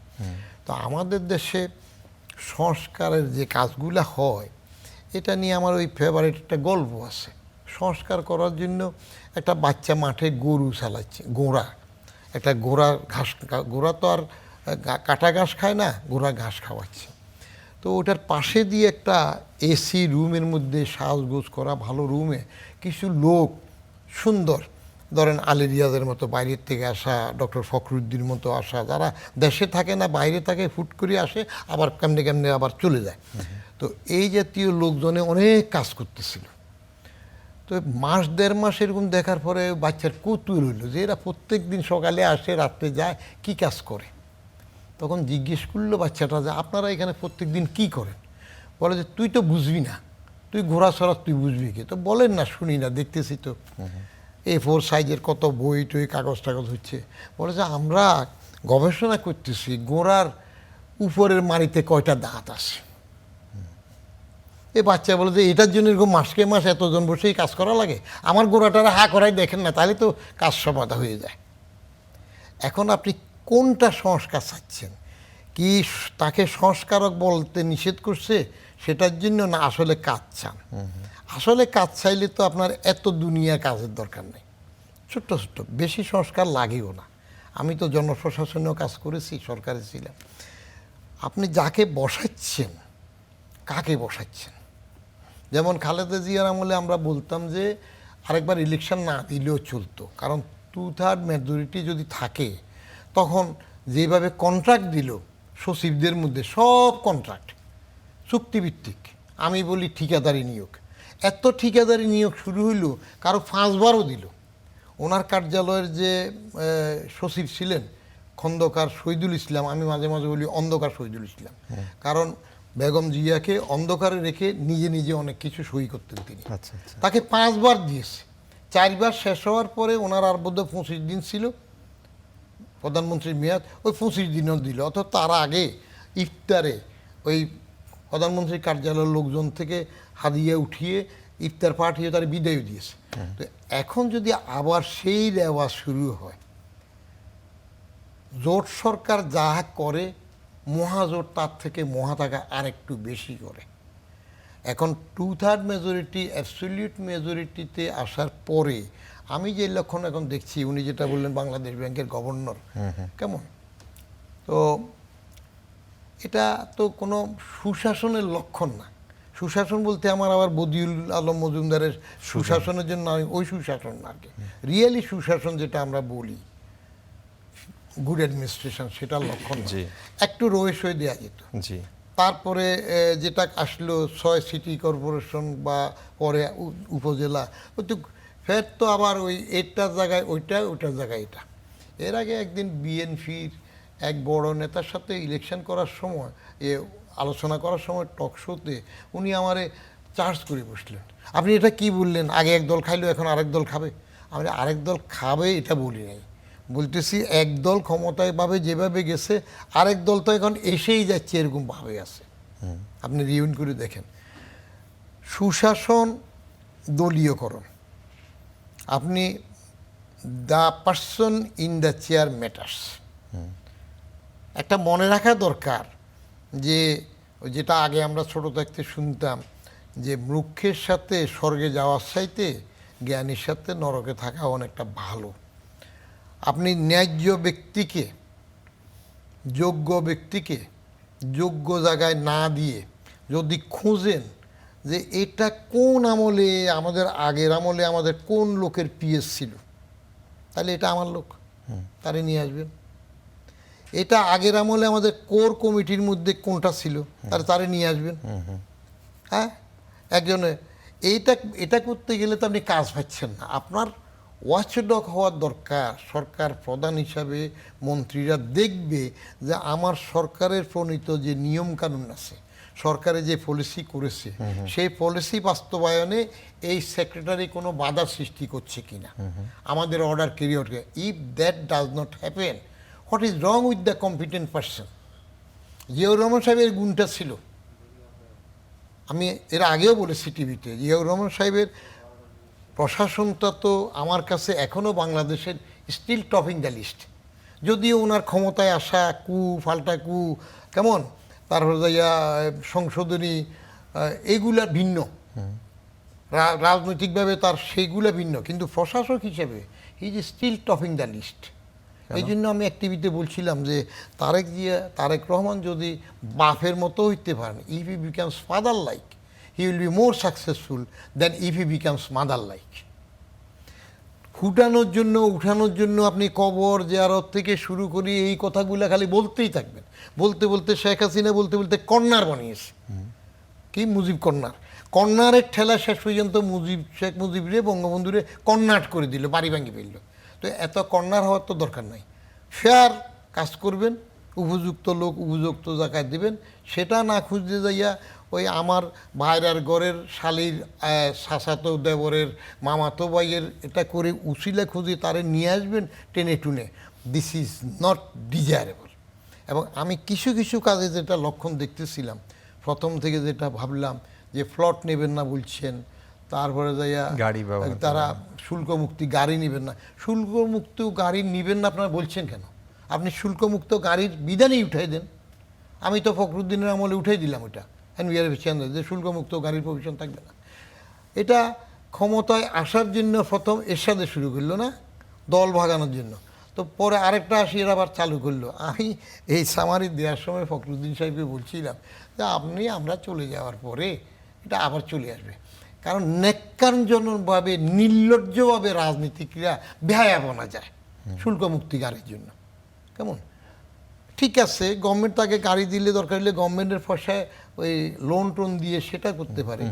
তো আমাদের দেশে সংস্কারের যে কাজগুলো হয়, এটা নিয়ে আমার ওই ফেভারিট একটা গল্প আছে। সংস্কার করার জন্য একটা বাচ্চা মাঠে গরু চালাচ্ছে, একটা ঘোড়া তো আর কাটা ঘাস খায় না, ঘোড়া ঘাস খাওয়াচ্ছে। তো ওটার পাশে দিয়ে একটা এসি রুমের মধ্যে সাজগোজ করা ভালো রুমে কিছু লোক সুন্দর, ধরেন আলী রিয়াজের মতো বাইরের থেকে আসা, ডক্টর ফখরুদ্দিন মতো আসা, যারা দেশে থাকে না বাইরে থাকে, ফুট করে আসে আবার কেমনে আবার চলে যায়। তো এই জাতীয় লোকজনে অনেক কাজ করতেছিল। তো মাস 1.5 মাস এরকম দেখার পরে বাচ্চার কৌতূহল হইল যে এরা প্রত্যেক দিন সকালে আসে, রাত্রে যায়, কি কাজ করে। তখন জিজ্ঞেস করলো বাচ্চাটা যে আপনারা এখানে প্রত্যেক দিন কী করেন? বলে যে তুই তো বুঝবি না, তুই ঘোরা সরা তুই বুঝবি কি? তো বলেন না, শুনি না, দেখতেছি তো A4 সাইজের কত বই টই কাগজ টাগজ হচ্ছে। বলে যে আমরা গবেষণা করতেছি গোড়ার উপরের মাড়িতে কয়টা দাঁত আছে। এই বাচ্চা বলে যে এটার জন্য এরকম মাসকে মাস এতজন বসেই কাজ করা লাগে, আমার গোড়াটারা হা করাই দেখেন না, তাহলে তো কাজ সমাধা হয়ে যায়। এখন আপনি কোনটা সংস্কার চাচ্ছেন? কি তাকে সংস্কারক বলতে নিষেধ করছে সেটার জন্য, না আসলে কাজ চান? আসলে কাজ চাইলে তো আপনার এত দুনিয়া কাজের দরকার নেই, ছোট্ট বেশি সংস্কার লাগেও না। আমি তো জনপ্রশাসনেও কাজ করেছি, সরকারে ছিলাম। আপনি যাকে বসাচ্ছেন, কাকে বসাচ্ছেন? যেমন খালেদা জিয়ার আমলে আমরা বলতাম যে আরেকবার ইলেকশন না দিলেও চলতো, কারণ 2/3 মেজরিটি যদি থাকে তখন যেভাবে কন্ট্রাক্ট দিল সচিবদের মধ্যে, সব কন্ট্রাক্ট চুক্তিভিত্তিক, আমি বলি ঠিকাদারি নিয়োগ। এত ঠিকাদারি নিয়োগ শুরু হইল, কারো 5 বারও দিল। ওনার কার্যালয়ের যে সচিব ছিলেন খন্দকার শহীদুল ইসলাম, আমি মাঝে মাঝে বলি অন্ধকার শহীদুল ইসলাম, কারণ বেগম জিয়াকে অন্ধকারে রেখে নিজে অনেক কিছু সই করতেন তিনি। তাকে 5 বার দিয়েছে, 4 বার শেষ হওয়ার পরে ওনার আর বোধ 25 দিন ছিল প্রধানমন্ত্রীর মেয়াদ, ওই 25 দিনও দিল। অথচ তার আগে ইফতারে ওই প্রধানমন্ত্রীর কার্যালয়ের লোকজন থেকে হাদিয়া উঠিয়ে ইফতার পাঠিয়ে তার বিদায় দিয়েছে। তো এখন যদি আবার সেই রেওয়াজ শুরু হয়, জোট সরকার যা করে মহাজোট তার থেকে মহাতাকা আরেকটু বেশি করে। এখন 2/3 মেজরিটি অ্যাবসলিউট মেজরিটিতে আসার পরে আমি যে লক্ষণ এখন দেখছি, উনি যেটা বললেন বাংলাদেশ ব্যাংকের গভর্নর, কেমন, তো এটা তো কোনো সুশাসনের লক্ষণ না। সুশাসন বলতে আমার আবার বদিউল আলম মজুমদারের সুশাসনের জন্য আমি ওই সুশাসন না আর কি, রিয়েলি সুশাসন যেটা আমরা বলি গুড অ্যাডমিনিস্ট্রেশন, সেটার লক্ষণ না। জি। একটু রয়েস হয়ে দেওয়া যেত। জি। তারপরে যেটা আসলো 6 সিটি কর্পোরেশন বা পরে উপজেলা, ওই তো ফের তো আবার ওই এটার জায়গায় ওইটা, ওইটার জায়গায় এটা। এর আগে একদিন বিএনপির এক বড় নেতার সাথে ইলেকশন করার সময় আলোচনা করার সময় টক শোতে উনি আমারে চার্জ করে বসলেন, আপনি এটা কি বললেন, আগে এক দল খাইলো এখন আরেক দল খাবে। আমি আরেক দল খাবে এটা বলি নাই, বলতেছি এক দল ক্ষমতায় ভাবে যেভাবে গেছে আরেক দল তো এখন এসেই যাচ্ছে এরকম ভাবে আছে। আপনি রিউন করে দেখেন, সুশাসন দলীয়করণ, আপনি the person in the chair matters. একটা মনে রাখা দরকার যে যেটা আগে আমরা ছোট থাকতে শুনতাম যে মূর্খের সাথে স্বর্গে যাওয়ার চাইতে জ্ঞানীর সাথে নরকে থাকা অনেকটা ভালো। আপনি ন্যায্য ব্যক্তিকে, যোগ্য ব্যক্তিকে যোগ্য জায়গায় না দিয়ে যদি খুঁজেন যে এটা কোন আমলে, আমাদের আগের আমলে আমাদের কোন লোকের পিএস ছিল, তাহলে এটা আমার লোক, তারে নিয়ে আসবেন। এটা আগের আমলে আমাদের কোর কমিটির মধ্যে কোনটা ছিল, তারে নিয়ে আসবেন। হ্যাঁ, একজনে এটা করতে গেলে তো আপনি কাজ পাচ্ছেন না। আপনার ওয়াচডগ হওয়ার দরকার। সরকার প্রধান হিসাবে মন্ত্রীরা দেখবে যে আমার সরকারের প্রণীত যে নিয়মকানুন আছে, সরকারে যে পলিসি করেছে, সেই পলিসি বাস্তবায়নে এই সেক্রেটারি কোনো বাধা সৃষ্টি করছে কিনা, আমাদের order carry out. If that does not happen, what is wrong with the competent person? Ziaur Rahman সাহেবের গুণটা ছিল, আমি এর আগেও বলেছি টিভিতে, জিয়াউর রহমান সাহেবের প্রশাসনটা তো আমার কাছে এখনও বাংলাদেশের স্টিল টপিং দ্য লিস্ট। যদিও ওনার ক্ষমতায় আসা ফাল্টা কেমন, তারপরে যাইয়া সংশোধনী, এইগুলা ভিন্ন, রাজনৈতিকভাবে তার সেইগুলা ভিন্ন, কিন্তু প্রশাসক হিসেবে he is still topping the list. এই জন্য আমি এক টিভিতে বলছিলাম যে তারেক রহমান যদি বাপের মতো হইতে পারেন, if he becomes father like, he will be more successful than if he becomes mother like. ফুটানোর জন্য, উঠানোর জন্য আপনি কবর জিয়ারত থেকে শুরু করি এই কথাগুলো খালি বলতেই থাকবেন। বলতে বলতে শেখ হাসিনা বলতে বলতে কর্নার বানিয়েছে, কি মুজিব কর্নারের ঠেলা শেষ পর্যন্ত শেখ মুজিবরে বঙ্গবন্ধুরে কর্নাট করে দিল, বাড়ি ভাঙি ফেলল। তো এত কর্নার হওয়ার তো দরকার নাই। ফেয়ার কাজ করবেন, উপযুক্ত লোক উপযুক্ত জায়গায় দেবেন, সেটা না খুঁজতে যাইয়া ওই আমার ভাইরার ঘরের শালির শাসাতো দেবরের মামাতো ভাইয়ের এটা করে উসিলা খুঁজে তারে নিয়ে আসবেন টেনে টুনে। This is not desirable. এবং আমি কিছু কিছু কাজে যেটা লক্ষণ দেখতেছিলাম, প্রথম থেকে যেটা ভাবলাম যে প্লট নেবেন না বলছেন, তারপরে যাইয়া গাড়ি তারা শুল্কমুক্তি গাড়ি নেবেন না, শুল্কমুক্ত গাড়ি নেবেন না আপনারা বলছেন কেন? আপনি শুল্কমুক্ত গাড়ির বিধানেই উঠাই দেন। আমি তো ফখরুদ্দিনের আমলে উঠাই দিলাম ওটা, অ্যান্ড উই আর চেঞ্জ, যে শুল্কমুক্ত গাড়ির প্রভিশন থাকবে না। এটা ক্ষমতায় আসার জন্য প্রথম এরশাদে শুরু করলো না, দল ভাগানোর জন্য, তো পরে আরেকটা আসি এর আবার চালু করলো। আমি এই সামারি দেওয়ার সময় ফখরুদ্দিন সাহেবকে বলছিলাম যে আমরা চলে যাওয়ার পরে এটা আবার চলে আসবে, কারণ ন্যাক্কারজনকভাবে নির্লজ্জভাবে রাজনীতিকরা বেহায়াপনা যায় শুল্কমুক্তি গাড়ির জন্য। কেমন, ঠিক আছে, গভর্নমেন্ট তাকে গাড়ি দিলে দরকার হলে গভর্নমেন্টের পয়সায় ওই লোন দিয়ে সেটা করতে পারে,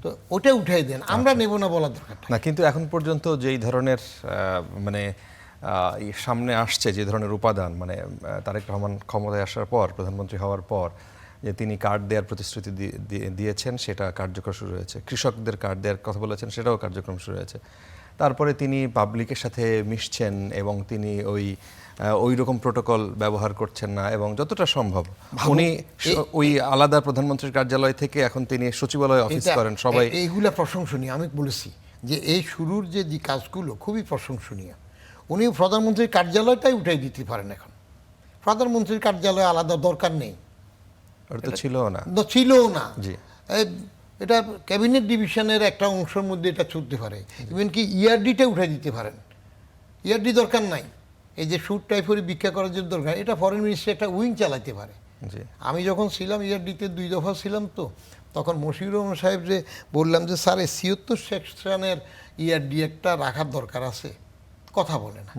তো ওটা উঠাই দেন, আমরা নেব না বলার দরকার না। কিন্তু এখন পর্যন্ত যেই ধরনের মানে সামনে আসছে, যে ধরনের উপাদান, মানে তারেক রহমান ক্ষমতায় আসার পর, প্রধানমন্ত্রী হওয়ার পর যে তিনি কার্ড দেওয়ার প্রতিশ্রুতি দিয়েছেন, সেটা কার্যকর শুরু হয়েছে। কৃষকদের কার্ড দেওয়ার কথা বলেছেন, সেটাও কার্যক্রম শুরু হয়েছে। তারপরে তিনি পাবলিকের সাথে মিশছেন এবং তিনি ওই রকম প্রোটোকল ব্যবহার করছেন না, এবং যতটা সম্ভব উনি ওই আলাদা প্রধানমন্ত্রীর কার্যালয় থেকে এখন তিনি সচিবালয়ে অফিস করেন। সবাই এইগুলা প্রশংসনীয়। আমি বলেছি যে এই শুরুর যে কাজগুলো খুবই প্রশংসনীয়। উনি প্রধানমন্ত্রীর কার্যালয়টাই উঠাই দিতে পারেন। এখন প্রধানমন্ত্রীর কার্যালয় আলাদা দরকার নেই, তো ছিল না, ছিল না। এটা ক্যাবিনেট ডিভিশনের একটা অংশের মধ্যে এটা চলতে পারে। ইভেন কি ইআরডিটা উঠে দিতে পারেন, ইআরডি দরকার নাই, এই যে শুট টাইফয়েড ভিক্ষা করার জন্য দরকার, এটা ফরেন মিনিস্ট্রি একটা উইং চালাতে পারে। জি আমি যখন ছিলাম ইআরডিতে 2 দফা ছিলাম, তো তখন মশিউর রহমান সাহেব যে বললাম যে স্যার এই 76 সেকশনের ইআরডি একটা রাখার দরকার আছে, কথা বলে না,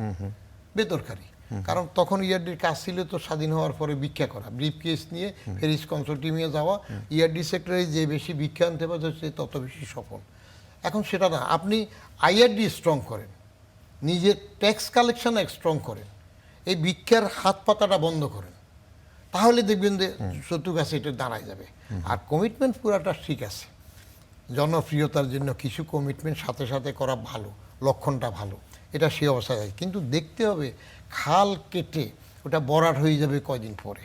বেদরকারি। কারণ তখন ইআরডির কাজ ছিল তো স্বাধীন হওয়ার পরে ভিক্ষা করা, ব্রিফ কেস নিয়ে প্যারিস কনসোর্টিয়ামে যাওয়া, ইআরডি সেক্টরে যে বেশি ভিক্ষা আনতে পারছে সে তত বেশি সফল। এখন সেটা না, আপনি আইআরডি স্ট্রং করেন, নিজের ট্যাক্স কালেকশন স্ট্রং করেন, এই ভিক্ষার হাত পাতাটা বন্ধ করেন, তাহলে দেখবেন যে শত্রু কাছে এটা দাঁড়ায় যাবে। আর কমিটমেন্ট পুরাটা ঠিক আছে, জনপ্রিয়তার জন্য কিছু কমিটমেন্ট সাথে সাথে করা ভালো, লক্ষণটা ভালো, এটা সে অবস্থায় আছে। কিন্তু দেখতে হবে খাল কেটে ওটা বরাট হয়ে যাবে কয়দিন পরে।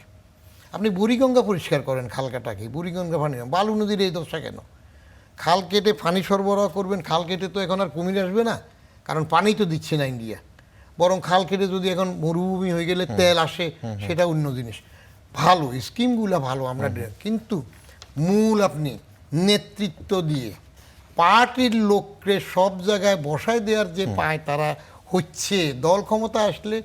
আপনি বুড়িগঙ্গা পরিষ্কার করেন, খাল কাটাকে, বুড়িগঙ্গা পানি, বালু নদীর এই দশা কেন? খাল কেটে পানি সরবরাহ করবেন, খাল কেটে তো এখন আর কুমির আসবে না, কারণ পানি তো দিচ্ছে না ইন্ডিয়া। বরং খাল কেটে যদি এখন মরুভূমি হয়ে গেলে তেল আসে, সেটা অন্য জিনিস। ভালো স্কিমগুলো ভালো আমরা, কিন্তু মূল আপনি নেতৃত্ব দিয়ে পার্টির লোককে সব জায়গায় বসায় দেওয়ার যে পায় তারা হচ্ছে, দল ক্ষমতা আসলে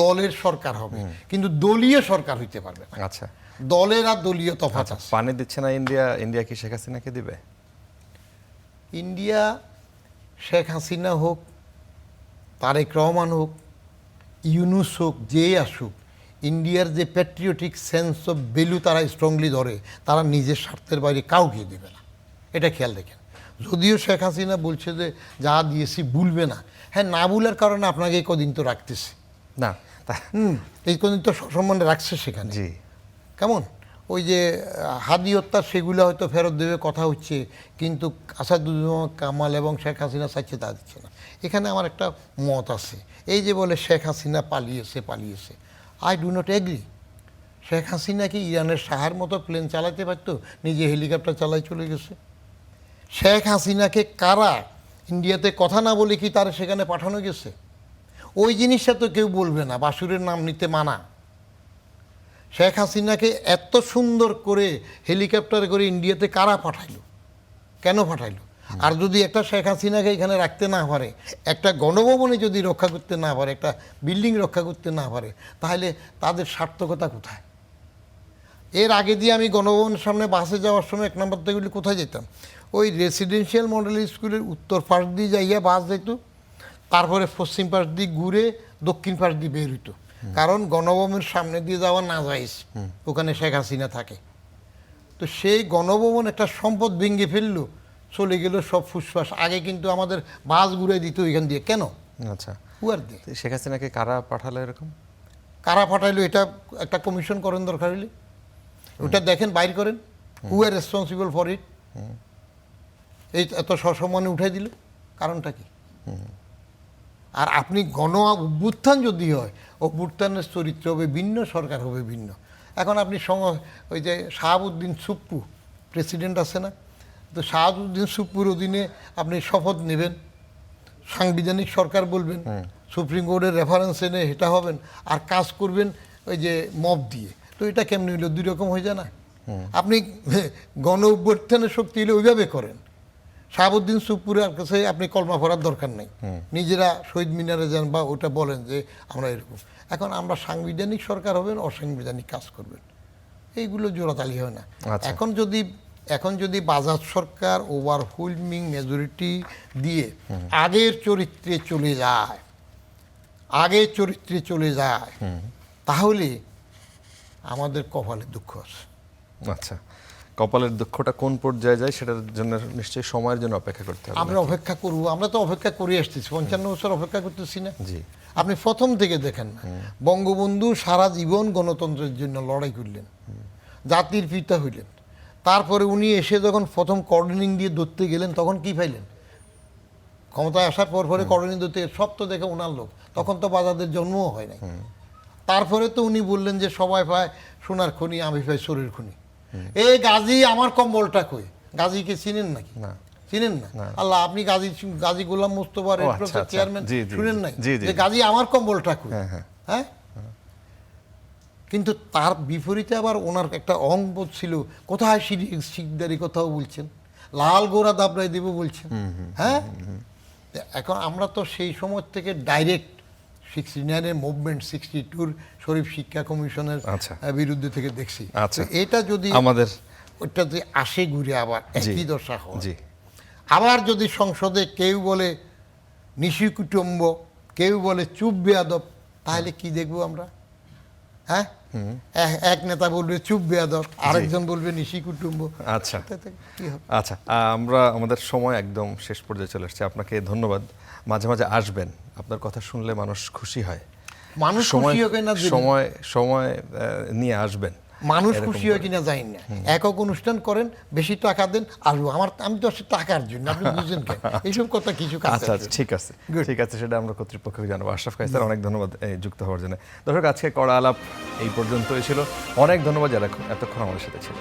দলের সরকার হবে, কিন্তু দলীয় সরকার হইতে পারবে না। আচ্ছা, দলের আর দলীয় তফাৎ আচ্ছা, আছে। পানি দিচ্ছে না ইন্ডিয়া, ইন্ডিয়া কি শেখ হাসিনাকে দিবে? ইন্ডিয়া শেখ হাসিনা হোক, তারেক রহমান হোক, ইউনুস হোক, যে আসুক, ইন্ডিয়ার যে প্যাট্রিয়টিক সেন্স অফ ভ্যালু তারা স্ট্রংলি ধরে, তারা নিজের স্বার্থের বাইরে কাউকে দেবে না, এটা খেয়াল রেখেন। যদিও শেখ হাসিনা বলছে যে যা দিয়েছি ভুলবে না, হ্যাঁ, না ভুলার কারণে আপনাকে এই কদিন তো রাখতেছে, না এই কদিন তো সসম্মানে রাখছে সেখানে। জি, কেমন ওই যে হাদি হত্যা, সেগুলো হয়তো ফেরত দেবে কথা হচ্ছে, কিন্তু আসাদুজ্জামান কামাল এবং শেখ হাসিনা চাইছে তা দিচ্ছে না। এখানে আমার একটা মত আছে, এই যে বলে শেখ হাসিনা পালিয়েছে, I do not agree. Sheikh Hasina কি ইরানের শাহের মতো প্লেন চালাতে পারতো? নিজে হেলিকপ্টার চালাই চলে গেছে। শেখ হাসিনাকে কারা ইন্ডিয়াতে কথা না বলে কি তার সেখানে পাঠানো গেছে? ওই জিনিসটা তো কেউ বলবে না, বাসুরের নাম নিতে মানা। শেখ হাসিনাকে এত সুন্দর করে হেলিকপ্টারে করে ইন্ডিয়াতে কারা পাঠাইলো, কেন পাঠাইলো? আর যদি একটা শেখ হাসিনাকে এখানে রাখতে না পারে, একটা গণভবনে যদি রক্ষা করতে না পারে, একটা বিল্ডিং রক্ষা করতে না পারে, তাহলে তাদের সার্থকতা কোথায়? এর আগে দিয়ে আমি গণভবনের সামনে বাসে যাওয়ার সময় 1 নম্বর থেকে কোথায় যেতাম, ওই রেসিডেন্সিয়াল মডেল স্কুলের উত্তর পাশ দিয়ে যাইয়া বাস যেত, তারপরে পশ্চিম পাশ দিয়ে ঘুরে দক্ষিণ পাশ দিয়ে বের হইতো, কারণ গণভবনের সামনে দিয়ে যাওয়া না যাইস, ওখানে শেখ হাসিনা থাকে। তো সেই গণভবন একটা সম্পদ ভেঙে ফেললো, চলে গেল সব ফুসফাস। আগে কিন্তু আমাদের বাস ঘুরে দিত ওইখান দিয়ে, কেন? আচ্ছা, হুয়ার দিয়ে তো শেখ হাসিনাকে কারা পাঠালো এরকম? কারা পাঠাইলো এটা একটা কমিশন করেন দরকার হইলে, ওটা দেখেন, বাইর করেন, হু আর রেসপন্সিবল ফর ইট। এই এত সসম্মানে উঠাই দিল, কারণটা কি? আর আপনি গণ অভ্যুত্থান যদি হয়, অভ্যুত্থানের চরিত্র হবে ভিন্ন, সরকার হবে ভিন্ন। এখন আপনি ওই যে শাহাবুদ্দিন সুপ্পু প্রেসিডেন্ট আছে না, তো শাহাবুদ্দিন সুপ্পুর অধীনে আপনি শপথ নেবেন, সাংবিধানিক সরকার বলবেন, সুপ্রিম কোর্টের রেফারেন্স এনে এটা হবেন, আর কাজ করবেন ওই যে মব দিয়ে। তো এটা কেমনি হইলো? 2 রকম হয়ে যায় না? আপনি গণ অভ্যুত্থানের শক্তি হলে ওইভাবে করেন। শাহাবুদ্দিন সুপ্পুরের কাছে আপনি কলমা পড়ার দরকার নেই, নিজেরা শহীদ মিনারে যান বা ওটা বলেন যে আমরা এরকম। এখন আমরা সাংবিধানিক সরকার হবেন, অসাংবিধানিক কাজ করবেন, এইগুলো জোড়াতালি হয় না। এখন যদি বাজাজ সরকার ওভারওয়েলমিং মেজরিটি দিয়ে আগের চরিত্রে চলে যায়, তাহলে আমাদের কপালে দুঃখ আছে। আচ্ছা, কপালের দুঃখটা কোন পর্যায়ে যায় সেটার জন্য নিশ্চয়ই সময়ের জন্য অপেক্ষা করতে হবে। আমরা অপেক্ষা করবো, আমরা তো অপেক্ষা করে আসতেছি, 55 বছর অপেক্ষা করতেছি না? জি, আপনি প্রথম থেকে দেখেন না, বঙ্গবন্ধু সারা জীবন গণতন্ত্রের জন্য লড়াই করলেন, জাতির পিতা হইলেন। তারপরে উনি এসে যখন প্রথম কর্ডনিং দিয়ে ধরতে গেলেন, তখন কি পাইলেন? ক্ষমতায় আসার পরে কর্ডনিং ধরতে সব তো দেখে ওনার লোক, তখন তো বাজাদের জন্মও হয় নাই। তারপরে তো উনি বললেন যে সবাই পায় সোনার খনি, আমি পাই চোরের খনি। এই গাজী আমার কম্বলটা কই? গাজীকে চিনেন নাকি? না, চিনেন না? আল্লাহ, আপনি গাজী গোলাম মোস্তফা রেড ক্রসের চেয়ারম্যান শুনেন নাই যে গাজী আমার কম্বলটা কই? হ্যাঁ, কিন্তু তার বিপরীতে আবার ওনার একটা অঙ্গ ছিল, কোথায় শিকদারি কথাও বলছেন, লাল গোড়া দাবড়াই দিব বলছেন, হ্যাঁ? এখন আমরা তো সেই সময় থেকে ডাইরেক্ট 69-এর মুভমেন্ট, 62-র শরীফ শিক্ষা কমিশনের আচ্ছা। বিরুদ্ধে থেকে দেখছি। আচ্ছা। তো এটা যদি আমাদের ওইটা যদি আসে ঘুরে আবার একই দশা হয়, জি আবার যদি সংসদে কেউ বলে নিশি কুটুম্ব, কেউ বলে চুপ বেয়াদব, তাহলে কি দেখবো আমরা? হ্যাঁ, এক নেতা বলবে চুপ বেয়াদব, আরেকজন বলবে নিশি কুটুম্ব। আচ্ছা তাতে কি হবে? আচ্ছা, আমরা আমাদের সময় একদম শেষ পর্যায়ে চলে আসছে। আপনাকে ধন্যবাদ। মাঝে মাঝে আসবেন, আপনার কথা শুনলে মানুষ খুশি হয়। মানুষ সময় খুশি হবে না যে- সময় সময় নিয়ে আসবেন। মানুষ এরকম খুশি হয় কিনা জানি না। একক অনুষ্ঠান করেন, বেশি টাকা দেন, আসবো। আমি তো আসলে টাকার জন্য, আপনি বুঝেন কেন? এইসব কথা কিছু কাজ আচ্ছা আচ্ছা, ঠিক আছে ঠিক আছে, সেটা আমরা কর্তৃপক্ষকে জানাবো। আশরাফ কায়সার, অনেক ধন্যবাদ যুক্ত হওয়ার জন্য। দর্শক, আজকে কড়া আলাপ এই পর্যন্তই ছিল। অনেক ধন্যবাদ যারা এতক্ষণ আমাদের সাথে ছিল।